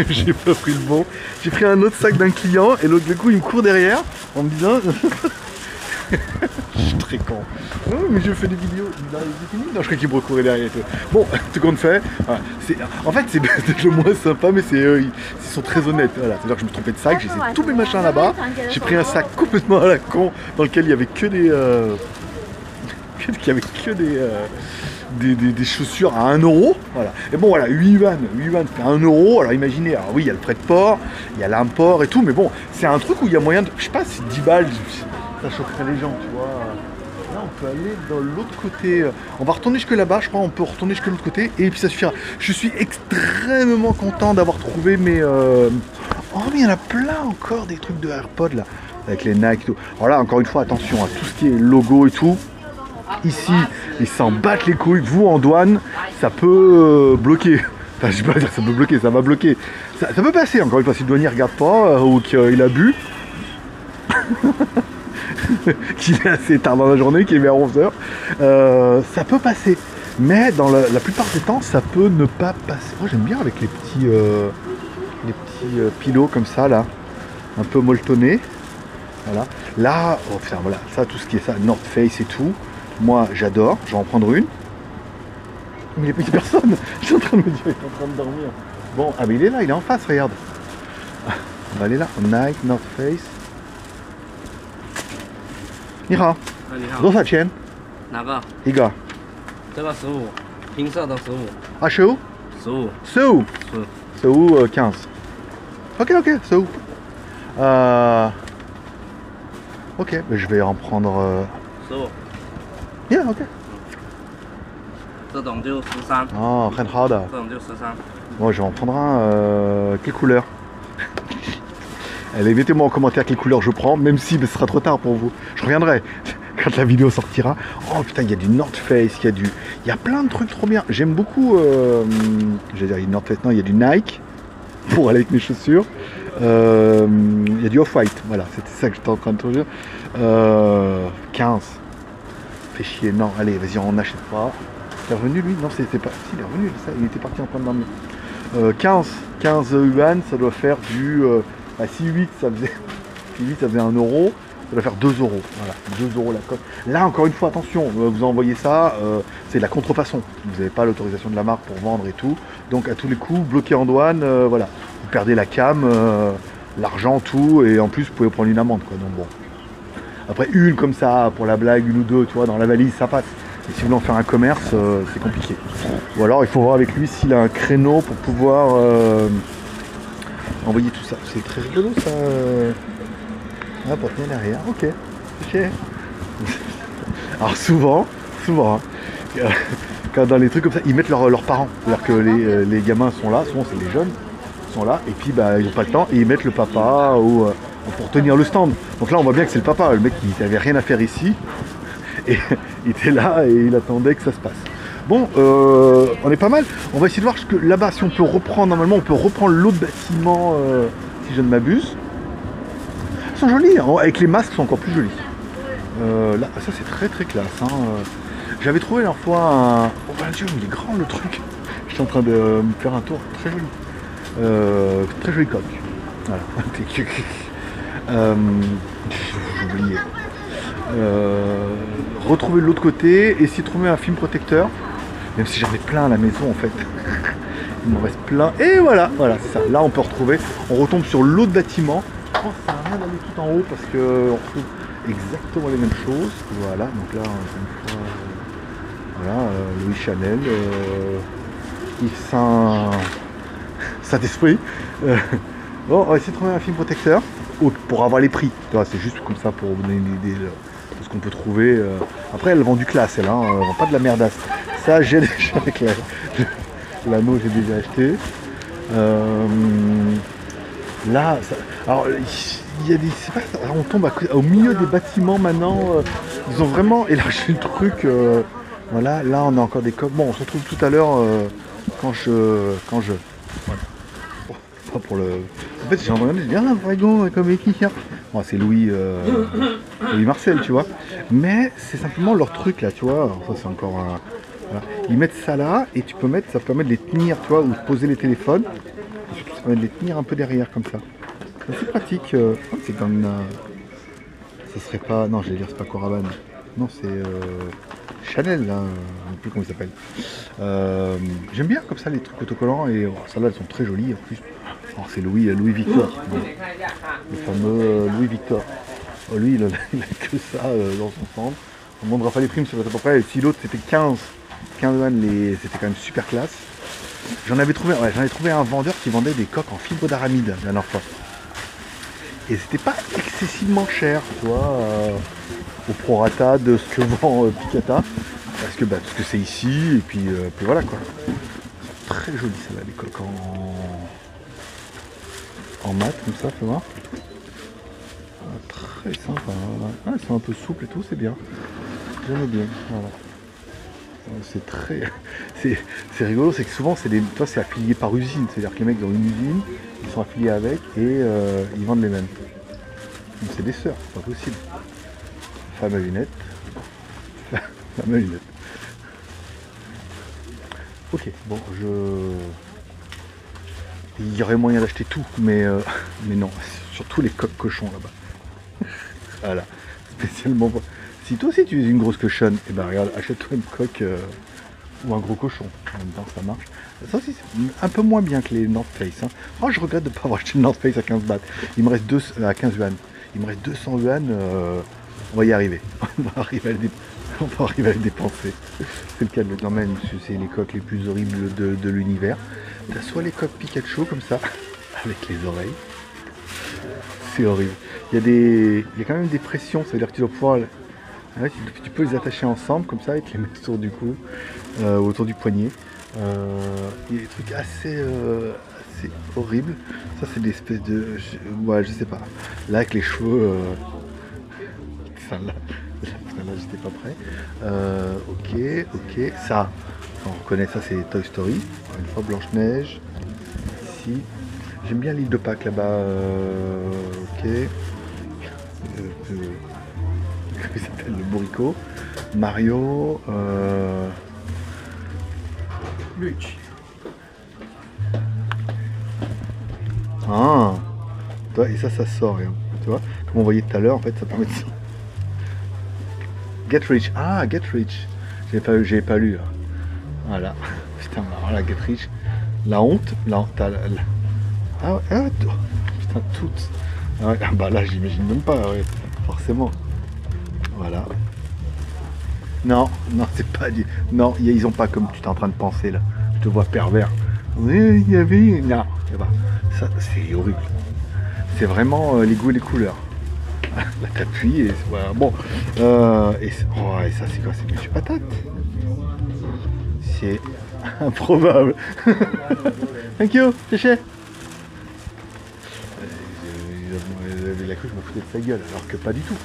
J'ai pas pris le bon. J'ai pris un autre sac d'un client et l'autre, du coup, il me court derrière en me disant. Je suis très con. Non, mais je fais des vidéos. Il est fini. Non, je crois qu'il me courait derrière. Bon, tout compte fait. Voilà. En fait, c'est peut-être le moins sympa, mais ils sont très honnêtes. Voilà. C'est-à-dire que je me trompais de sac, j'ai laissé tous mes machins là-bas. J'ai pris un sac complètement à la con dans lequel il y avait que des chaussures à 1 euro. Voilà. Et bon, voilà, 8 yuan c'est 1 euro. Alors imaginez, alors oui, il y a le frais de port, il y a l'import et tout, mais bon, c'est un truc où il y a moyen de. Je sais pas, c'est 10 balles. Ça choquerait les gens, tu vois. Là, on peut aller dans l'autre côté. On va retourner jusque là-bas, je crois. On peut retourner jusque l'autre côté et puis ça suffira. Je suis extrêmement content d'avoir trouvé mes. Oh, mais il y en a plein encore des trucs de AirPod là, avec les Nike et tout. Alors là, encore une fois, attention à tout ce qui est logo et tout. Ici, ils s'en battent les couilles. Vous, en douane, ça peut bloquer. Enfin, je vais pas dire que ça peut bloquer, ça va bloquer. Ça peut passer, encore une fois, si le douanier regarde pas ou qu'il a bu. Qu'il est assez tard dans la journée, qu'il est vers 11h, ça peut passer. Mais dans la plupart des temps, ça peut ne pas passer. Moi, j'aime bien avec les petits pilots comme ça, là, un peu molletonnés. Voilà. Là, oh putain, voilà, ça, tout ce qui est ça, North Face et tout, moi, j'adore. Je vais en prendre une. Mais il n'y a personne. Je suis en train de me dire, il est en train de dormir. Bon, ah mais il est là, il est en face, regarde. On va aller là, Nike, North Face. 你好，你好，多少钱？哪个？一个这个15，拼色的15，啊15 15 15 是 15 15. Ok, ok, 15. Ok, mais je vais en prendre. 15， Yeah, ok. 这种就13，Oh, 很好的。这种就13。Bon, je vais en prendre un. Quelle couleur? Allez, mettez-moi en commentaire quelle couleur je prends, même si ce sera trop tard pour vous. Je reviendrai quand la vidéo sortira. Oh putain, il y a du North Face, il y a plein de trucs trop bien. J'aime beaucoup. J'allais dire North Face, non, il y a du Nike pour aller avec mes chaussures. Il y a du Off-White, voilà, c'était ça que j'étais en train de te dire. 15. Fait chier, non, allez, vas-y, on n'achète pas. Il est revenu lui? Non, c'était pas. Si, il est revenu, ça, il était parti en train de dormir. 15 yuan, ça doit faire du. Si 8 ça faisait. Si 8 ça faisait 1 euro, ça doit faire 2 euros. Voilà, 2 euros la cote. Là, encore une fois, attention, vous envoyez ça, c'est de la contrefaçon. Vous n'avez pas l'autorisation de la marque pour vendre et tout. Donc, à tous les coups, bloqué en douane, voilà. Vous perdez la cam, l'argent, tout, et en plus, vous pouvez prendre une amende, quoi. Donc, bon. Après, une comme ça, pour la blague, une ou deux, tu vois, dans la valise, ça passe. Et si vous voulez en faire un commerce, c'est compliqué. Ou alors, il faut voir avec lui s'il a un créneau pour pouvoir envoyer tout ça. C'est très rigolo, ça. Ah, pour tenir derrière. Ok. Ok. Alors, souvent, hein, quand dans les trucs comme ça, ils mettent leurs parents. C'est-à-dire que les gamins sont là, souvent c'est les jeunes, sont là, et puis bah, ils n'ont pas le temps, et ils mettent le papa ou pour tenir le stand. Donc là, on voit bien que c'est le papa, le mec qui n'avait rien à faire ici, et il était là et il attendait que ça se passe. Bon, on est pas mal. On va essayer de voir que là-bas, si on peut reprendre, normalement, on peut reprendre l'autre bâtiment, si je ne m'abuse. Ils sont jolis, hein, avec les masques, ils sont encore plus jolis. Là, ça c'est très très classe. Hein. J'avais trouvé la fois un. Oh mon dieu, il est grand le truc. J'étais en train de me faire un tour, très joli. Très joli coq. Voilà. J'ai oublié. Retrouver de l'autre côté, essayer de trouver un film protecteur. Même si j'en ai plein à la maison en fait. Il m'en reste plein. Et voilà, voilà, c'est ça. Là on peut retrouver. On retombe sur l'autre bâtiment. Oh, ça n'a rien d'aller tout en haut parce qu'on retrouve exactement les mêmes choses. Voilà, donc là, une fois, voilà, Louis Chanel, Yves Saint-Esprit. Bon, on va essayer de trouver un film protecteur pour avoir les prix. C'est juste comme ça pour vous donner une idée de ce qu'on peut trouver. Après, elles vendent du classe, elles, hein, elles vendent pas de la merdasse. Ça, j'ai déjà avec l'anneau, j'ai déjà acheté. Là, ça, alors il y a des, c'est pas, on tombe au milieu des bâtiments maintenant. Ils ont vraiment élargi le truc. Voilà, là on a encore des coques. Bon, on se retrouve tout à l'heure quand je, voilà. Pas pour le. En fait, j'ai entendu dire un dragon comme équipe. Bon, c'est Louis Marcel, tu vois. Mais c'est simplement leur truc là, tu vois. Alors, ça c'est encore un. Voilà. Ils mettent ça là et tu peux mettre, ça permet de les tenir, tu vois, ou de poser les téléphones. Ça permet de les tenir un peu derrière comme ça. C'est pratique. C'est comme ça serait pas. Non, j'allais dire c'est pas Coravan. Non, c'est Chanel, là. Je ne sais plus comment il s'appelle. J'aime bien comme ça les trucs autocollants et celles-là elles sont très jolies en plus. Alors, c'est Louis Victor. Le fameux Louis Victor. Oh, lui il a que ça dans son centre. On ne demandera pas les primes, c'est à peu près. Et si l'autre c'était 15 c'était quand même super classe. J'en avais trouvé un vendeur qui vendait des coques en fibre d'aramide la dernière fois. Et c'était pas excessivement cher, tu vois, au prorata de ce que vend Picata. Parce que c'est ici, et puis voilà quoi. Très joli celle-là, les coques en mat, comme ça, fais voir. Très sympa. Ah, elles sont un peu souples et tout, c'est bien. J'aime bien, voilà. C'est très. C'est rigolo, c'est que souvent c'est affilié par usine, c'est-à-dire que les mecs ont une usine, ils sont affiliés avec et ils vendent les mêmes. Donc c'est des sœurs, c'est pas possible. Femme à lunettes. Femme à lunettes. Ok, bon il y aurait moyen d'acheter tout, mais non, surtout les coques cochons là-bas. Voilà, spécialement pour. Si toi aussi tu es une grosse cochonne, et ben regarde, achète-toi une coque ou un gros cochon. En même temps, ça marche. Ça aussi, c'est un peu moins bien que les North Face. Hein. Oh, je regrette de ne pas avoir acheté le North Face à 15 bahts. Il me reste à 15 yuan. Il me reste 200 yuan. On va y arriver. On va arriver à le dépenser. C'est le cas de le même, c'est les coques les plus horribles de l'univers. T'as soit les coques Pikachu comme ça, avec les oreilles. C'est horrible. Il y a quand même des pressions, ça veut dire que tu dois pouvoir... Ouais, tu peux les attacher ensemble comme ça et te les mettre autour du cou, autour du poignet. Il y a des trucs assez horribles. Ça c'est des espèces de... Ouais, je sais pas. Là avec les cheveux... Enfin, là j'étais pas prêt. Ok. Ça, on reconnaît ça, c'est Toy Story. Une fois Blanche-Neige. Ici. J'aime bien l'île de Pâques là-bas. Ok. Comment il s'appelle, le bourricot. Mario. Luch. Ah. Et ça sort. Tu vois, comme on voyait tout à l'heure, en fait, ça permet de... Get Rich. Ah, Get Rich. J'avais pas lu. Là. Voilà. Putain, alors là, Get Rich. La honte. Ah ouais, putain, toutes. Ah ouais, bah là, j'imagine même pas, ouais. Forcément. Voilà. Non, c'est pas dit. Non, ils ont pas comme tu es en train de penser là. Je te vois pervers. Oui, il y avait. Non, ça, c'est horrible. C'est vraiment les goûts et les couleurs. Là, t'appuies et voilà. Bon. Et ça, c'est quoi? C'est Monsieur Patate. C'est improbable. Thank you, chéché. La cru que je me foutais de sa gueule, alors que pas du tout.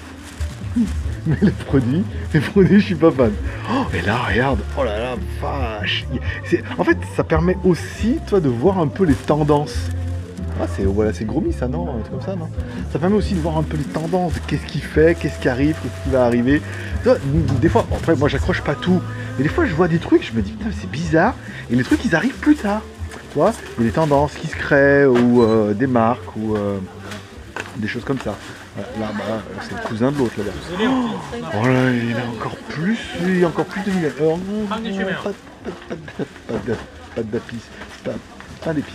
Mais les produits, je suis pas fan. Oh, et là, regarde, oh là là, vache. En fait, ça permet aussi, toi, de voir un peu les tendances. Ah, c'est Grommy, ça, non? Un truc comme ça, non? Ça permet aussi de voir un peu les tendances. Qu'est-ce qu'il fait, qu'est-ce qui arrive, qu'est-ce qui va arriver. Toi, des fois, après, moi, j'accroche pas tout. Mais des fois, je vois des trucs, je me dis, putain, c'est bizarre. Et les trucs, ils arrivent plus tard. Tu vois, il y a des tendances qui se créent, ou des marques, ou des choses comme ça. Là, c'est le cousin de l'autre là-bas. Oh là, il y en a encore plus, il y a encore plus de miel. Pas d'épices. Pas d'épices.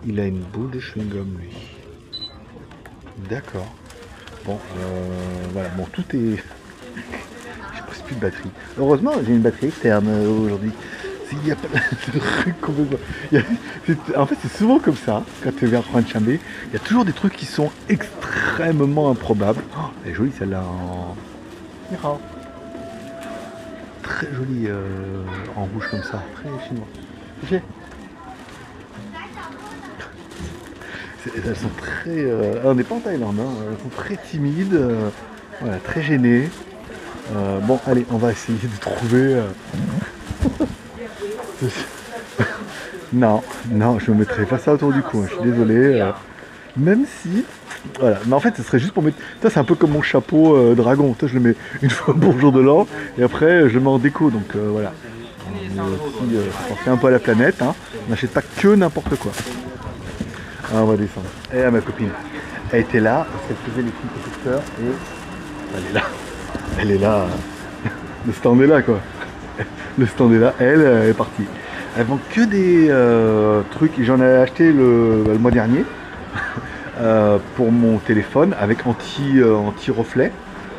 Il a une boule de chewing-gum, lui. D'accord. Bon, voilà, bon, tout est... J'ai presque plus de batterie. Heureusement, j'ai une batterie externe aujourd'hui. Il y a pas de trucs complètement... En fait, c'est souvent comme ça, quand tu es vers Franchambé, il y a toujours des trucs qui sont extrêmement improbables. Oh, elle est jolie celle-là en... Très jolie en rouge comme ça, très chinois. Elles sont très... on n'est pas en Thaïlande, hein. Elles sont très timides, voilà, très gênées. Bon, allez, on va essayer de trouver... Non, je me mettrai pas ça autour du cou, hein. Je suis désolé. Même si... Voilà, mais en fait, ce serait juste pour mettre... Ça, c'est un peu comme mon chapeau dragon. Toi, je le mets une fois pour jour de l'an, et après, je le mets en déco, donc voilà. On fait un peu à la planète, hein. On n'achète pas que n'importe quoi. Ah, on va descendre. Et ma copine, elle était là, parce qu'elle faisait les films protecteurs, et elle est là. Le stand est là, quoi. Le stand est là, elle est partie. Elle vend que des trucs, j'en ai acheté le mois dernier pour mon téléphone avec anti-reflet.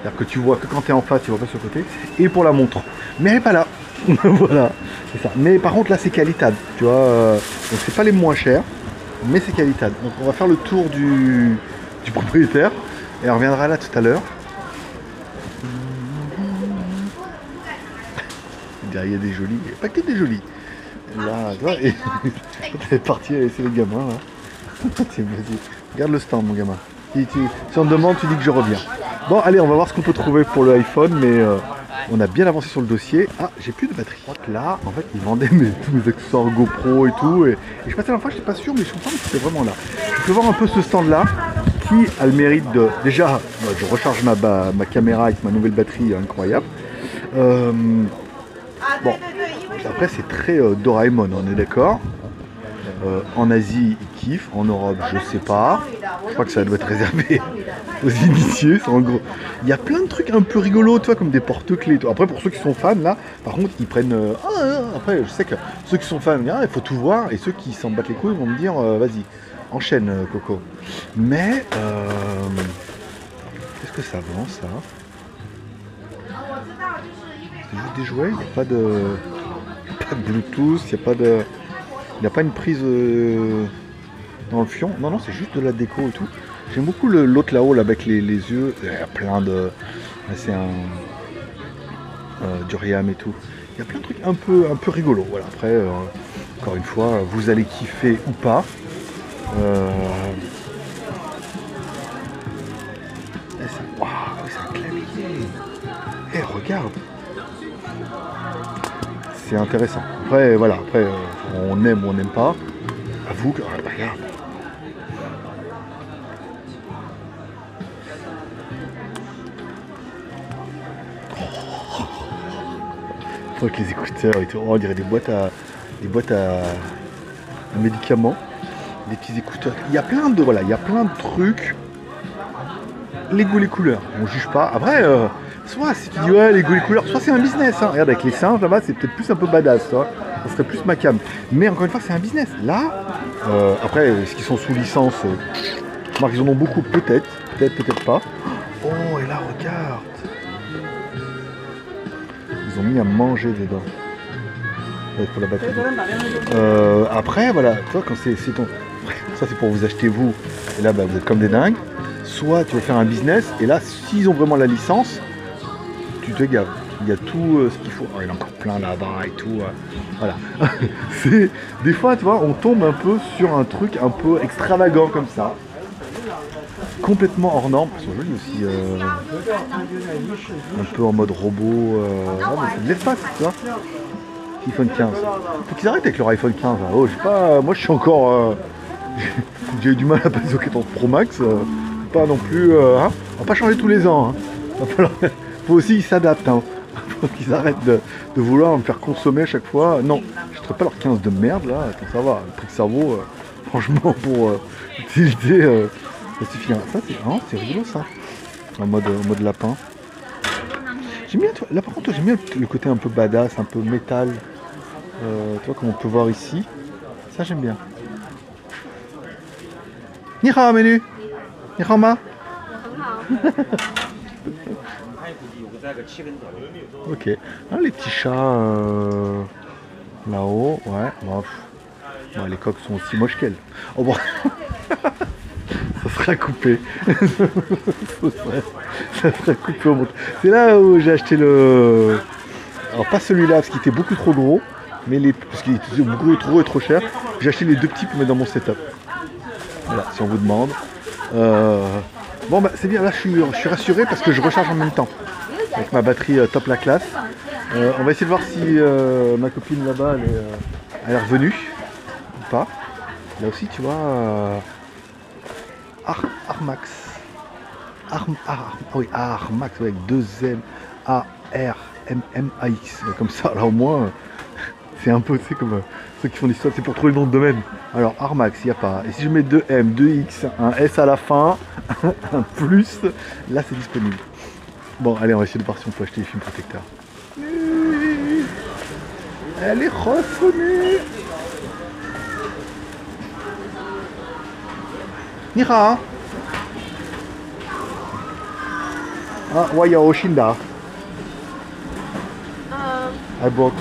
C'est-à-dire que tu vois que quand tu es en face, tu vois pas sur le côté. Et pour la montre. Mais elle n'est pas là. Voilà, c'est ça. Mais par contre là c'est Qualitad, tu vois. Donc c'est pas les moins chers, mais c'est Qualitad. Donc on va faire le tour du propriétaire et on reviendra là tout à l'heure. Il y a des jolis, il n'y a pas que des jolis. Là, tu vois, et t'es parti à laisser les gamins là. Regarde le stand mon gamin. Si on te demande, tu dis que je reviens. Bon allez, on va voir ce qu'on peut trouver pour le iPhone, mais on a bien avancé sur le dossier. Ah, j'ai plus de batterie. Là, en fait, ils vendaient tous mes accessoires GoPro et tout. Et je passais la fois, je n'étais pas sûr, mais je pense que c'était vraiment là. Tu peux voir un peu ce stand là, qui a le mérite de... Déjà, je recharge ma caméra avec ma nouvelle batterie incroyable. Bon, après c'est très Doraemon, on est d'accord. En Asie, ils kiffent. En Europe, je sais pas. Je crois que ça doit être réservé aux initiés, c'est en gros. Il y a plein de trucs un peu rigolos, tu vois, comme des porte-clés. Après, pour ceux qui sont fans, là, par contre, ils prennent... après, je sais que ceux qui sont fans, il faut tout voir, et ceux qui s'en battent les couilles vont me dire, vas-y, enchaîne, Coco. Mais, qu'est-ce que ça vend, ça? C'est juste des jouets, il n'y a pas de Bluetooth, il n'y a pas une prise dans le fion. Non, c'est juste de la déco et tout. J'aime beaucoup l'autre là-haut, là, avec les yeux. Il y a plein de... Là, c'est un... du Riam et tout. Il y a plein de trucs un peu rigolos. Voilà, après, encore une fois, vous allez kiffer ou pas. Waouh, c'est un clavier. Regarde. C'est intéressant. Après, voilà, on aime ou on n'aime pas. Avoue que... regarde. Avec les écouteurs et tout. Oh, on dirait des boîtes à médicaments. Des petits écouteurs. Il y a plein de... Voilà, il y a plein de trucs. Les goûts, les couleurs. On juge pas. Après... soit si tu dis ouais les goûts les couleurs, soit c'est un business, hein. Regarde avec les singes là-bas c'est peut-être plus un peu badass, toi. Ça serait plus ma cam. Mais encore une fois c'est un business. Là, après est-ce qu'ils sont sous licence Marc, ils en ont beaucoup peut-être pas. Oh et là regarde. Ils ont mis à manger dedans. Pour la batterie. Après voilà, toi quand c'est ton. Ça c'est pour vous acheter vous. Et là bah, vous êtes comme des dingues. Soit tu vas faire un business et là s'ils ont vraiment la licence. Tu te gaves, il y a tout ce qu'il faut. Oh, il y en a encore plein là-bas et tout. Voilà. C'est des fois, tu vois, on tombe un peu sur un truc un peu extravagant comme ça. Complètement hors norme. Ils sont jolis aussi. Un peu en mode robot. C'est de l'espace, tu vois. iPhone 15. Faut qu'ils arrêtent avec leur iPhone 15. Hein. Oh, je sais pas, moi je suis encore... j'ai eu du mal à passer au 14 Pro Max. Pas non plus... hein. On va pas changer tous les ans. Hein. Faut aussi qu'ils s'adaptent, hein. Faut qu'ils arrêtent de vouloir me faire consommer à chaque fois. Non, je ne pas leur 15 de merde là, attends ça va, le prix que ça vaut, franchement pour l'utilité, ça suffit. Ça c'est rigolo ça, en mode lapin. J'aime bien, là par contre j'aime bien le côté un peu badass, un peu métal, tu vois comme on peut voir ici, ça j'aime bien. Ni hao menu, ni hao ma. Ok, ah, les petits chats là-haut, ouais, bon, les coques sont aussi moches qu'elles. Oh bon, ça sera coupé. ça sera coupé au montage. C'est là où j'ai acheté le... Alors pas celui-là parce qu'il était beaucoup trop gros, mais parce qu'il était beaucoup trop gros et trop cher. J'ai acheté les deux petits pour mettre dans mon setup. Voilà, si on vous demande. Bon bah c'est bien, là je suis rassuré parce que je recharge en même temps. Avec ma batterie top la classe. On va essayer de voir si ma copine là-bas elle est revenue ou pas. Là aussi tu vois Armax. Oui, Armax avec 2 M A-R-M-M-A-X. Comme ça là au moins c'est un peu tu sais comme ceux qui font l'histoire, c'est pour trouver le nom de domaine. Alors Armax, il n'y a pas. Et si je mets 2 M, 2 X, un S à la fin, un plus, là c'est disponible. Bon, allez, on va essayer de voir si on peut acheter les films protecteurs. Elle est revenue. Nira. Ah, ouais, Oshinda. I bought.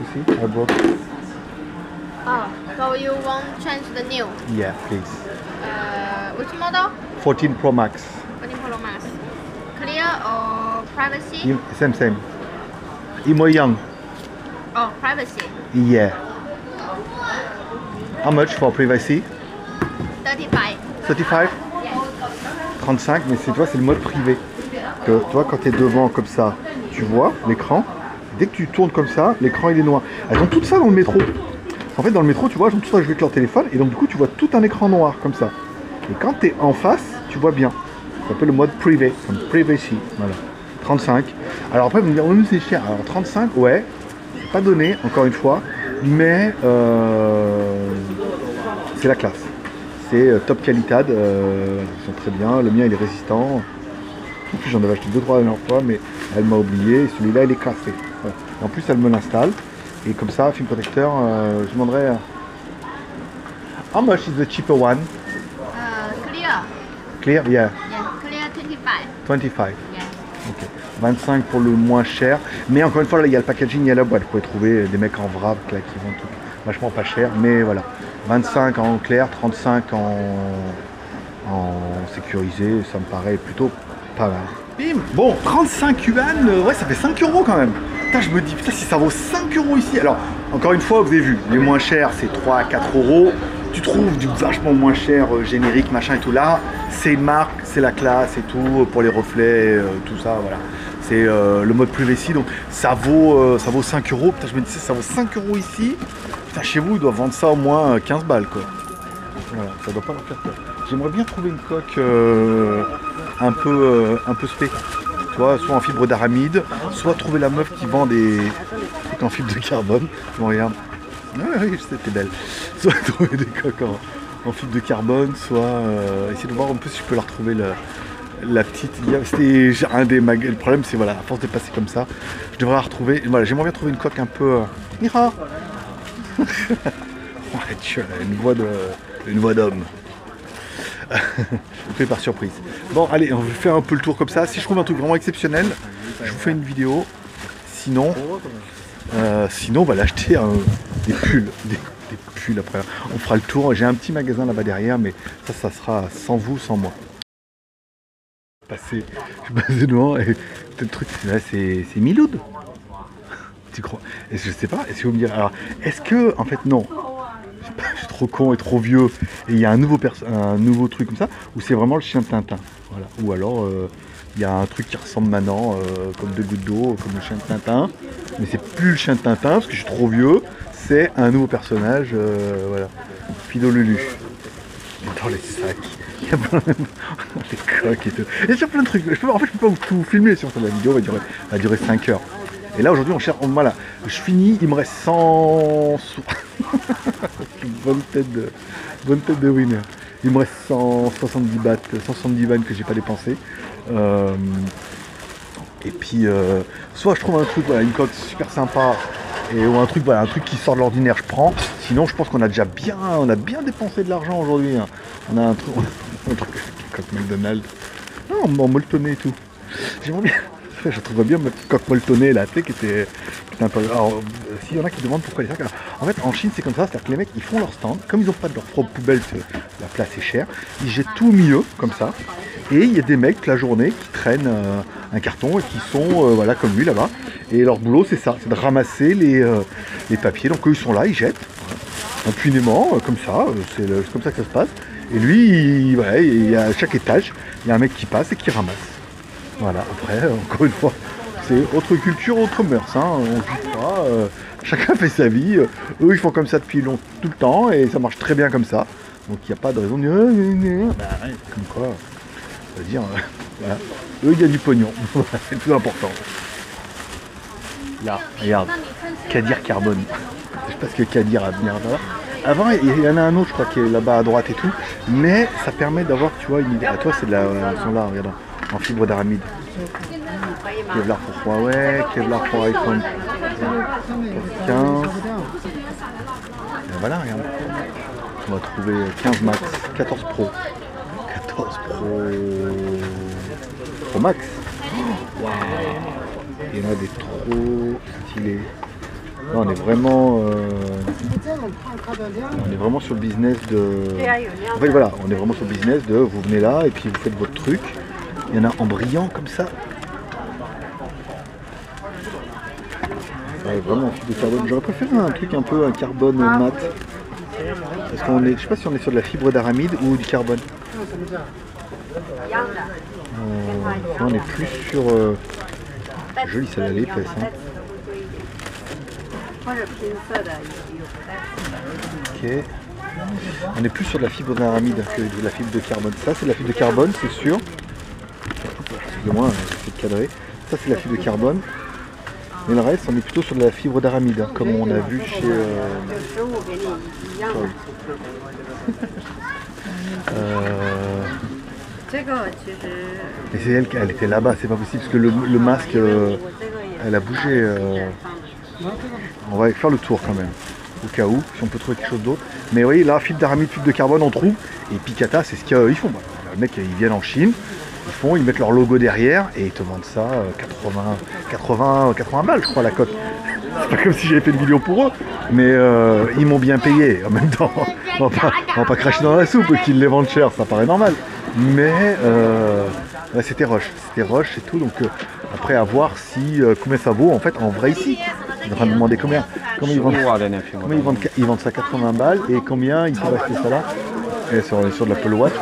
You see, I bought. Oh, so you want change the new? Yeah, please. Which model? 14 Pro Max. 14 Pro Max. Clear or privacy? Same. Imo Young. Oh, privacy. Yeah. How much for privacy? 35. 35? 35, mais c'est, tu vois, c'est le mode privé. Que, toi, quand tu es devant comme ça, tu vois l'écran. Dès que tu tournes comme ça, l'écran il est noir. Elles ont tout ça dans le métro. En fait, dans le métro, tu vois, elles ont tout ça joué avec leur téléphone. Et donc, du coup, tu vois tout un écran noir comme ça. Et quand tu es en face, tu vois bien. Ça s'appelle le mode privé, comme privacy. Voilà. 35. Alors après, vous me direz, oh, c'est cher. Alors 35, ouais, c'est pas donné, encore une fois. Mais c'est la classe. C'est top qualité, ils sont très bien, le mien il est résistant. En plus j'en avais acheté 2-3 la dernière fois mais elle m'a oublié, et celui-là il est cassé. Voilà. Et en plus elle me l'installe, et comme ça, film protecteur, je demanderais... How much is the cheaper one? Clear. Clear? Yeah. Yeah, clear 25. 25. Yeah. Ok. 25 pour le moins cher. Mais encore une fois, là, il y a le packaging, il y a la boîte. Vous pouvez trouver des mecs en vrac là, qui vendent tout vachement pas cher. Mais voilà. 25 en clair, 35 en sécurisé. Ça me paraît plutôt pas mal. Bim. Bon, 35 yuan, ouais, ça fait 5 € quand même. Putain, je me dis, putain, si ça vaut 5 € ici. Alors, encore une fois, vous avez vu, les moins chers, c'est 3 à 4 €. Tu trouves du vachement moins cher, générique, machin et tout là. C'est une marque, c'est la classe et tout, pour les reflets, tout ça, voilà. C'est le mode privacy, donc ça vaut 5 €. Putain, je me disais, ça vaut 5 € ici. Putain, chez vous, ils doivent vendre ça au moins 15 balles, quoi. Voilà, ça doit pas leur faire peur. J'aimerais bien trouver une coque un peu spé. Tu vois, soit en fibre d'aramide, soit trouver la meuf qui vend des trucs en fibre de carbone. Bon, regarde. Ah oui, c'était belle. Soit trouver des coques en fibre de carbone, soit essayer de voir un peu si je peux la retrouver la petite. C'était un des magasins. Le problème, c'est voilà, à force de passer comme ça, je devrais la retrouver. Voilà, j'aimerais bien trouver une coque un peu. Mira. Ouais, tu as une voix d'homme. Fait par surprise. Bon, allez, on va faire un peu le tour comme ça. Si je trouve un truc vraiment exceptionnel, je vous fais une vidéo. Sinon, on va l'acheter des pulls. Des pulls après. On fera le tour. J'ai un petit magasin là-bas derrière, mais ça sera sans vous, sans moi. Je suis passé devant et le truc, c'est Miloud. Tu crois? Et je sais pas, est-ce que vous me direz, alors, est-ce que, en fait, non. Je suis trop con et trop vieux et il y a un nouveau truc comme ça, ou c'est vraiment le chien de Tintin, voilà. Ou alors il y a un truc qui ressemble maintenant comme deux gouttes d'eau, comme le chien de Tintin, mais c'est plus le chien de Tintin parce que je suis trop vieux, c'est un nouveau personnage, voilà, Fido Lulu. Dans les sacs, il y a plein de coques et tout, il y a plein de trucs. En fait je peux pas tout filmer sur la vidéo, va durer 5 heures. Et là aujourd'hui on cherche, voilà, je finis, il me reste 100 sous. bonne tête de winner. Il me reste 170 bahts, 170 vannes que j'ai pas dépensé. Et puis soit je trouve un truc, voilà, une coque super sympa, ou un truc, voilà, un truc qui sort de l'ordinaire, je prends. Sinon je pense qu'on a déjà bien dépensé de l'argent aujourd'hui. Hein. On a un truc coque McDonald's. Non, en molletonné et tout. J'aimerais bien. Je trouverais bien ma petite coque molletonnée là, tu sais, qui était un peu. Alors, s'il y en a qui demandent pourquoi les sacs. En fait, en Chine, c'est comme ça, c'est-à-dire que les mecs, ils font leur stand, comme ils n'ont pas de leur propre poubelle, la place est chère, ils jettent tout au milieu, comme ça, et il y a des mecs, la journée, qui traînent un carton et qui sont, voilà, comme lui là-bas, et leur boulot, c'est ça, c'est de ramasser les papiers. Donc, eux, ils sont là, ils jettent, impunément, comme ça, c'est comme ça que ça se passe, et lui, voilà, il y a à chaque étage, il y a un mec qui passe et qui ramasse. Voilà, après, encore une fois, c'est autre culture, autre mœurs, hein. On juge pas, chacun fait sa vie, eux ils font comme ça depuis tout le temps, et ça marche très bien comme ça, donc il n'y a pas de raison de dire, bah, comme quoi, c'est-à-dire, voilà, eux il y a du pognon, c'est le plus important. Là, regarde, Kadir Carbone, je sais pas ce que Kadir a venir là. Avant, il y en a un autre, je crois, qui est là-bas à droite et tout, mais ça permet d'avoir, tu vois, une idée. À toi, c'est de la, ils sont là, regarde. En fibre d'aramide. Kevlar pour Huawei, Kevlar pour iPhone 15. Et voilà, regarde. On va trouver 15 Max, 14 Pro. 14 Pro Max. Waouh. Il y en a des trop stylés. Là, on est vraiment sur le business de... En fait voilà, on est vraiment sur le business de vous venez là et puis vous faites votre truc. Il y en a en brillant comme ça. Ouais, vraiment en fibre de carbone. J'aurais préféré un truc un peu un carbone mat. Parce qu'on est, je sais pas si on est sur de la fibre d'aramide ou du carbone. On est plus sur... Jolie celle-là, l'épaisse. Hein. Ok. On est plus sur de la fibre d'aramide que de la fibre de carbone. Ça c'est de la fibre de carbone, c'est sûr. Excusez-moi, c'est cadré. Ça c'est la fibre de carbone. Mais le reste, on est plutôt sur de la fibre d'aramide, hein, comme on a vu chez... Et c'est elle était là-bas, c'est pas possible parce que le masque, elle a bougé. On va faire le tour quand même, au cas où, si on peut trouver quelque chose d'autre. Mais oui, là, fibre d'aramide, fibre de carbone, on trouve. Et Picata, c'est ce qu'ils font. Les mecs, ils viennent en Chine, ils mettent leur logo derrière et ils te vendent ça 80 balles, je crois, la cote. C'est pas comme si j'avais fait une vidéo pour eux, mais ils m'ont bien payé en même temps. On va pas cracher dans la soupe qu'ils les vendent cher, ça paraît normal. Mais c'était rush et tout, donc après à voir si combien ça vaut en fait en vrai ici. Je suis en train de demander combien ils vendent ça 80 balles et combien ils peuvent acheter ça là. Et sur de l'Apple Watch,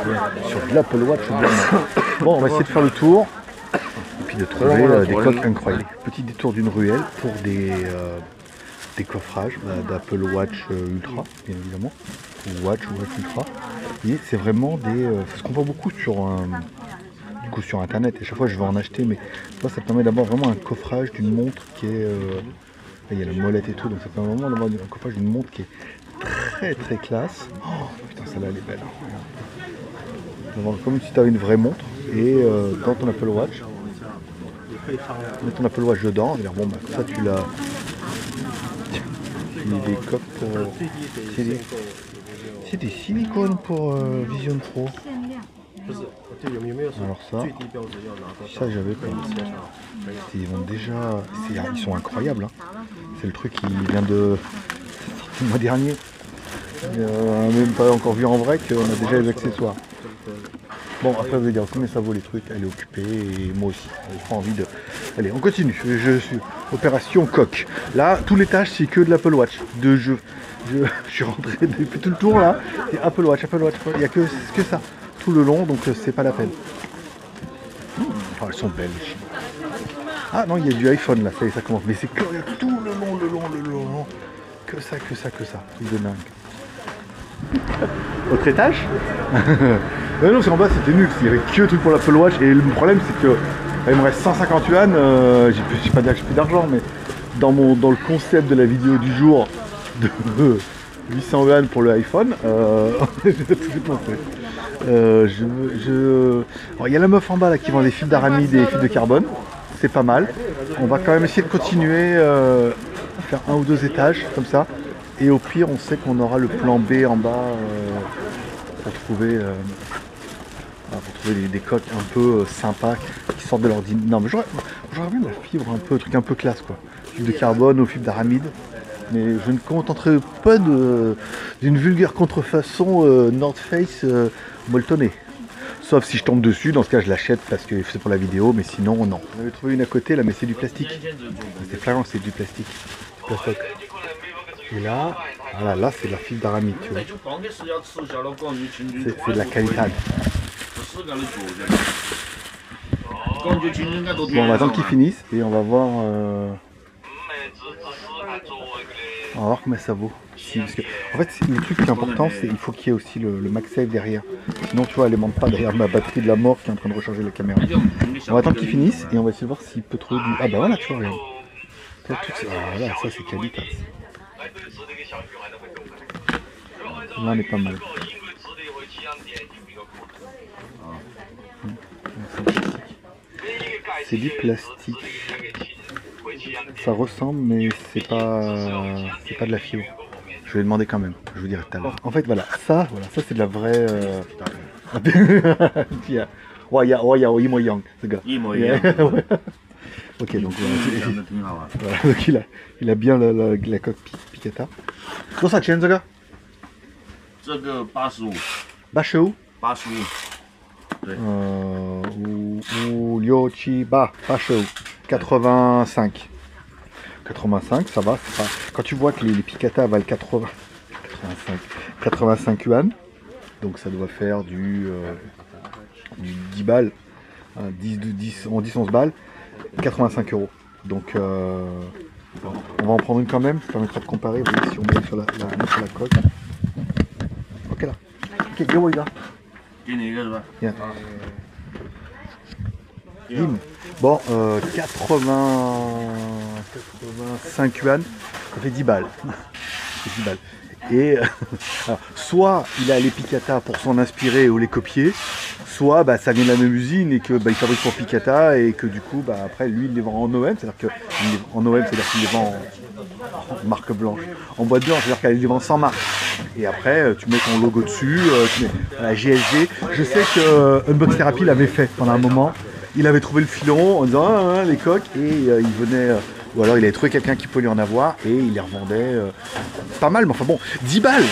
bon, on va essayer de faire le tour et puis de trouver des coques incroyables. Petit détour d'une ruelle pour des coffrages d'Apple Watch Ultra, bien évidemment, ou Watch Ultra. Et c'est vraiment c'est ce qu'on voit beaucoup sur internet. Et chaque fois je vais en acheter, mais ça permet d'avoir vraiment un coffrage d'une montre qui est il y a la molette et tout, donc ça permet vraiment d'avoir un coffrage d'une montre qui est très très classe. Oh putain, celle-là elle est belle. Comme si tu avais une vraie montre et dans ton Apple Watch, mets ton Apple Watch dedans, et bon bah ça tu l'as. Des coques pour. C'est des silicones pour Vision Pro. Alors ça j'avais pas. Ils vont déjà. Ils sont incroyables. Hein. C'est le truc qui vient de sortir le mois dernier. On n'a même pas encore vu en vrai qu'on a déjà les accessoires. Bon, après vous allez dire combien ça vaut les trucs, elle est occupée et moi aussi. J'ai pas envie de. Allez, on continue. Je suis opération coque. Là, tous les tâches c'est que de l'Apple Watch. Je suis rentré depuis tout le tour là. C'est Apple Watch. Il n'y a que ça tout le long, donc c'est pas la peine. Oh, elles sont belles. Ah non, il y a du iPhone là, ça commence. Mais c'est que tout le long. Que ça. Truc de dingue. Autre étage. Non, c'est en bas, c'était nul. Il n'y avait que le truc pour l'Apple Watch. Et le problème, c'est que il me reste 150 yuan. J'ai pas dire que j'ai plus d'argent, mais dans le concept de la vidéo du jour de 800 yuan pour le iPhone, j'ai tout dépensé. Il y a la meuf en bas là qui vend des fibres d'aramide et des fibres de carbone. C'est pas mal. On va quand même essayer de continuer, faire 1 ou 2 étages comme ça. Et au pire, on sait qu'on aura le plan B en bas pour trouver des coques un peu sympas qui sortent de l'ordinaire. Non, mais j'aurais bien de la fibre un peu, truc un peu classe quoi. Fibre de carbone ou fibre d'aramide. Mais je ne contenterai pas d'une vulgaire contrefaçon North Face molletonnée. Sauf si je tombe dessus, dans ce cas je l'achète parce que c'est pour la vidéo, mais sinon non. On avait trouvé une à côté là, mais c'est du plastique. C'est flagrant, c'est du plastique. Plastoc. Et là, voilà, là c'est de la fibre d'aramide, tu vois. C'est de la qualité. Bon, on va attendre qu'ils finissent et on va voir. On va voir combien ça vaut. Parce que, en fait, le truc qui est important, c'est qu'il faut qu'il y ait aussi le MagSafe derrière. Sinon, tu vois, elle ne monte pas derrière ma batterie de la mort qui est en train de recharger la caméra. On va attendre qu'ils finissent et on va essayer de voir s'il peut trouver du. Ah bah voilà, tu vois, regarde. Voilà, ça c'est qualité. Là, on est pas mal. C'est du plastique. Ça ressemble, mais c'est pas de la fibre. Je vais demander quand même. Je vous dirai tout à l'heure. En fait, voilà, ça c'est de la vraie. Ok, donc voilà, donc il a bien la coque Picata. 多少钱这个？这个85， 85 85，对。 ou Lio Chiba, 85. 85, ça va. Pas... Quand tu vois que les Picata valent 85 yuan, donc ça doit faire du 10 balles, 10-11 balles, 85 €. Donc on va en prendre une quand même, ça permettra de comparer. Vous voyez, si on met sur la coque. Ok là. Ok, go là. Yeah. Bon, 85 yuan, ça fait 10 balles. que 10 balles. Et alors, soit il a les Piccata pour s'en inspirer ou les copier, soit bah, ça vient de la même usine et que bah, il fabrique pour Piccata et que du coup bah, après lui il les vend en OM, c'est-à-dire que en OM c'est-à-dire qu'il les vend en marque blanche, en boîte blanche, c'est-à-dire qu'elle les vend sans marque. Et après tu mets ton logo dessus, tu mets la GSG. Je sais que Unbox Therapy l'avait fait pendant un moment. Il avait trouvé le filon en disant ah, les coques et il venait. Ou alors il avait trouvé quelqu'un qui peut lui en avoir et il les revendait pas mal, mais enfin bon, 10 balles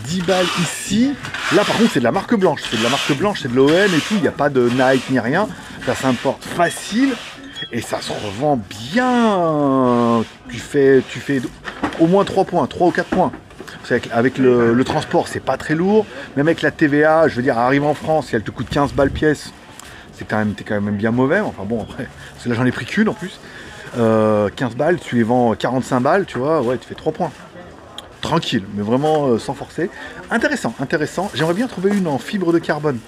10 balles ici. Là par contre c'est de la marque blanche, c'est de la marque blanche, c'est de l'OM et tout, il n'y a pas de Nike ni rien. Ça s'importe facile et ça se revend bien. Tu fais au moins 3 points, 3 ou 4 points. Avec le transport c'est pas très lourd, même avec la TVA, je veux dire, arrive en France et elle te coûte 15 balles pièce, t'es quand même bien mauvais, enfin bon après, parce que là j'en ai pris qu'une en plus. 15 balles, tu les vends 45 balles, tu vois, ouais, tu fais 3 points. Tranquille, mais vraiment sans forcer. Intéressant, intéressant. J'aimerais bien trouver une en fibre de carbone.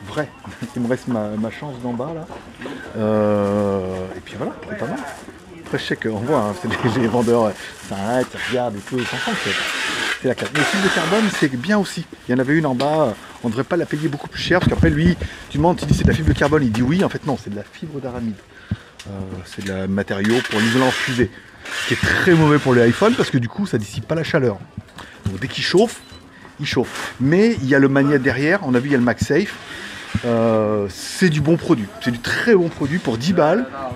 Vrai. Il me reste ma chance d'en bas là. Et puis voilà, c'est pas mal. Après je sais qu'on voit, hein, les vendeurs s'arrêtent, ils regardent et tout, ils s'en font. C'est la classe. Mais fibre de carbone, c'est bien aussi. Il y en avait une en bas, on ne devrait pas la payer beaucoup plus cher, parce qu'après lui, tu demandes, tu dis c'est de la fibre de carbone, il dit oui, en fait non, c'est de la fibre d'aramide. C'est de la matériau pour l'isolant fusée, qui est très mauvais pour les iPhones parce que du coup ça dissipe pas la chaleur. Donc dès qu'il chauffe, il chauffe. Mais il y a le magnète derrière, on a vu il y a le MagSafe. C'est du bon produit, c'est du très bon produit pour 10 balles. Ça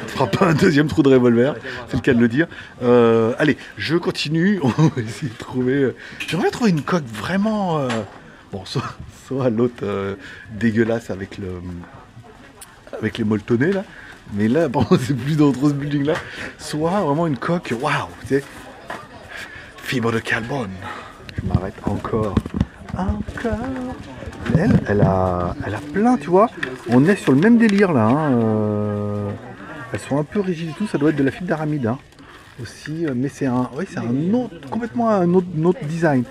ne fera pas un deuxième trou de revolver, c'est le cas de le dire. Allez, je continue, on va essayer de trouver. J'aimerais trouver une coque vraiment. Bon, soit l'autre dégueulasse avec les molletonnés là. Mais là, par contre, c'est plus dans ce building là. Soit vraiment une coque, waouh, tu sais, fibre de carbone. Je m'arrête encore. Elle a plein, tu vois. On est sur le même délire là. Hein. Elles sont un peu rigides et tout. Ça doit être de la fibre d'aramide hein. Aussi, mais c'est complètement un autre design.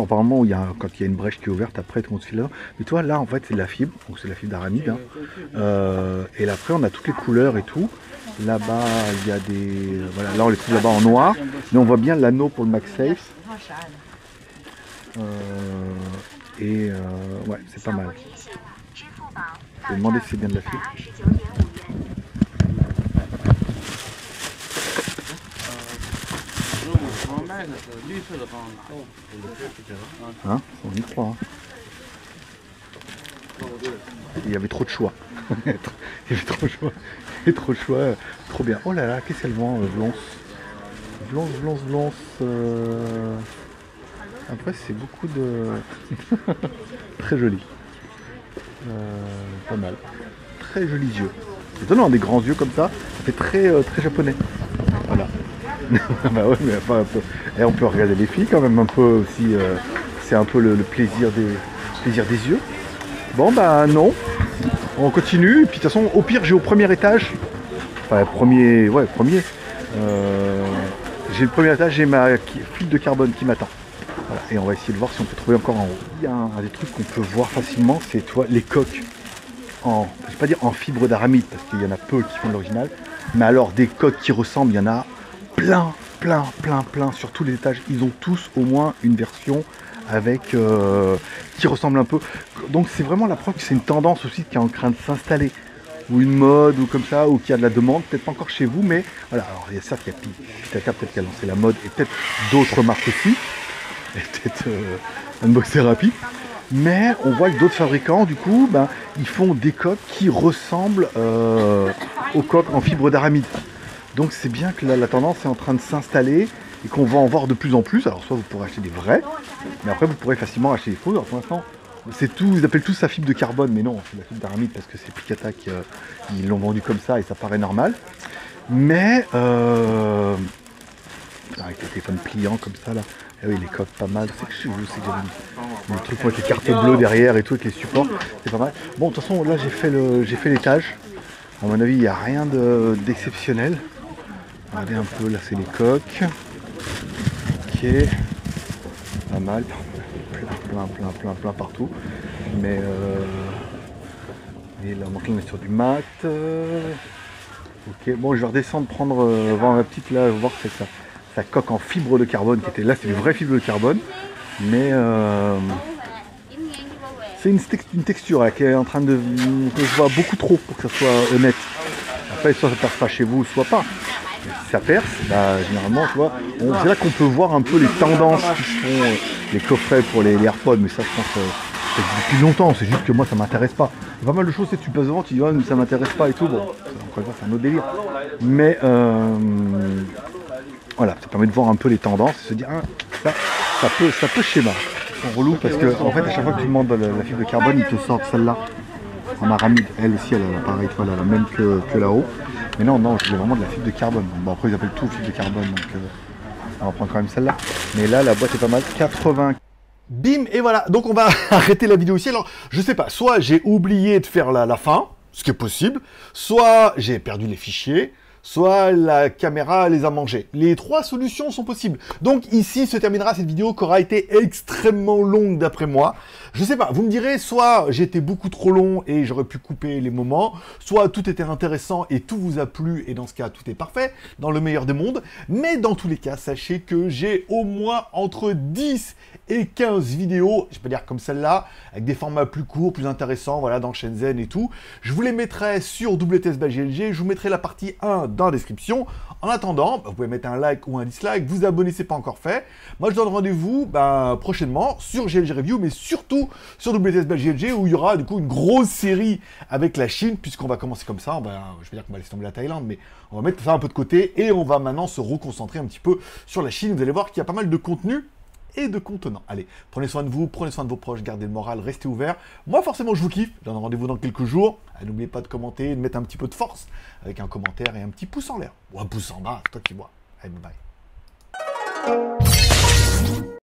Apparemment, quand il y a une brèche qui est ouverte, après, on se file là. Mais toi, là, en fait, c'est de la fibre. Donc, c'est de la fibre d'aramide. Hein. Et là, après, on a toutes les couleurs et tout. Là-bas, il y a des... Voilà, là, on les trouve là-bas en noir. Mais on voit bien l'anneau pour le MagSafe. Ouais, c'est pas mal. Je vais demander si c'est bien de la fibre. Hein, on y croit. Hein. Il y avait trop de choix. Il y avait trop de choix. Trop bien. Oh là là, qu'est-ce qu'elle vend, Vlons. Après, c'est beaucoup de... Très joli. Pas mal. Très jolis yeux. C'est étonnant, des grands yeux comme ça fait très japonais. Voilà. Bah ouais, mais enfin, on peut regarder les filles quand même un peu aussi. C'est un peu le plaisir des yeux. Bon bah non. On continue. Et puis de toute façon, au pire, j'ai au premier étage. Enfin, premier. J'ai le premier étage, j'ai ma fibre de carbone qui m'attend. Voilà. Et on va essayer de voir si on peut trouver encore en haut. Il y a un des trucs qu'on peut voir facilement, c'est les coques je ne vais pas dire en fibre d'aramide parce qu'il y en a peu qui font de l'original, mais alors des coques qui ressemblent, il y en a plein sur tous les étages. Ils ont tous au moins une version avec qui ressemble un peu. Donc c'est vraiment la preuve que c'est une tendance aussi qui est en train de s'installer, ou une mode ou comme ça, ou qu'il y a de la demande, peut-être pas encore chez vous, mais voilà. Alors il y a ça, il y a Piccata peut-être qui a lancé la mode et peut-être d'autres marques aussi, et peut-être Unbox Therapy. Mais on voit que d'autres fabricants, du coup, ils font des coques qui ressemblent aux coques en fibre d'aramide. Donc c'est bien que la tendance est en train de s'installer et qu'on va en voir de plus en plus. Alors soit vous pourrez acheter des vrais, mais après vous pourrez facilement acheter des faux. Alors pour l'instant, c'est tout, ils appellent tout ça fibre de carbone, mais non, c'est de la fibre d'aramide parce que c'est Piccata qui ils l'ont vendu comme ça et ça paraît normal. Mais avec les téléphones pliants comme ça là. Ah oui, les coques pas mal, c'est joli. Les trucs avec les cartes bleues derrière et tout, avec les supports, c'est pas mal. Bon, de toute façon, là j'ai fait l'étage. À mon avis, il n'y a rien d'exceptionnel. Regardez un peu, là c'est les coques. Ok, pas mal, plein partout. Mais et là, on est sur du mat. Ok, bon, je vais redescendre, voir ma petite là, voir c'est ça. sa coque en fibre de carbone qui était là, c'est du vrai fibre de carbone. Mais c'est une texture là, qui est en train de... que je vois beaucoup trop pour que ça soit honnête. Après, soit ça perce pas chez vous, soit pas. Mais si ça perce, bah, généralement, tu vois, c'est là qu'on peut voir un peu les tendances qui sont les coffrets pour les AirPods. Mais ça, je pense c'est depuis longtemps. C'est juste que moi, ça m'intéresse pas. Il y a pas mal de choses, tu passes devant, tu dis, oh, ça m'intéresse pas et tout. Bon, encore une fois, c'est un autre délire. Mais voilà, ça permet de voir un peu les tendances et se dire, ah, ça peut schéma. C'est relou parce que, en fait, à chaque fois que tu demandes la fibre de carbone, il te sort celle-là. En aramide, elle aussi, elle a pareil, tu vois, elle a la même que là-haut. Mais non, je voulais vraiment de la fibre de carbone. Bon, après, ils appellent tout fibre de carbone, donc on va prendre quand même celle-là. Mais là, la boîte est pas mal, 80. Bim, et voilà, donc on va arrêter la vidéo ici. Alors, je sais pas, soit j'ai oublié de faire la fin, ce qui est possible, soit j'ai perdu les fichiers, soit la caméra les a mangés. Les trois solutions sont possibles. Donc ici se terminera cette vidéo qui aura été extrêmement longue d'après moi. Je sais pas, vous me direz, soit j'étais beaucoup trop long et j'aurais pu couper les moments, soit tout était intéressant et tout vous a plu et dans ce cas tout est parfait, dans le meilleur des mondes. Mais dans tous les cas, sachez que j'ai au moins entre 10 et 15 vidéos, je peux dire comme celle-là, avec des formats plus courts, plus intéressants, voilà, dans Shenzhen et tout. Je vous les mettrai sur WTS by GLG, je vous mettrai la partie 1 dans la description. En attendant, vous pouvez mettre un like ou un dislike, vous abonner, c'est pas encore fait. Moi, je donne rendez-vous prochainement sur GLG Review, mais surtout sur WTS by GLG, où il y aura du coup une grosse série avec la Chine, puisqu'on va commencer comme ça. Je vais dire qu'on va laisser tomber la Thaïlande, mais on va mettre ça un peu de côté et on va maintenant se reconcentrer un petit peu sur la Chine. Vous allez voir qu'il y a pas mal de contenu et de contenants. Allez, prenez soin de vous, prenez soin de vos proches, gardez le moral, restez ouverts. Moi, forcément, je vous kiffe. Je donne rendez-vous dans quelques jours. N'oubliez pas de commenter, de mettre un petit peu de force avec un commentaire et un petit pouce en l'air. Ou un pouce en bas, c'est toi qui vois. Allez, bye bye.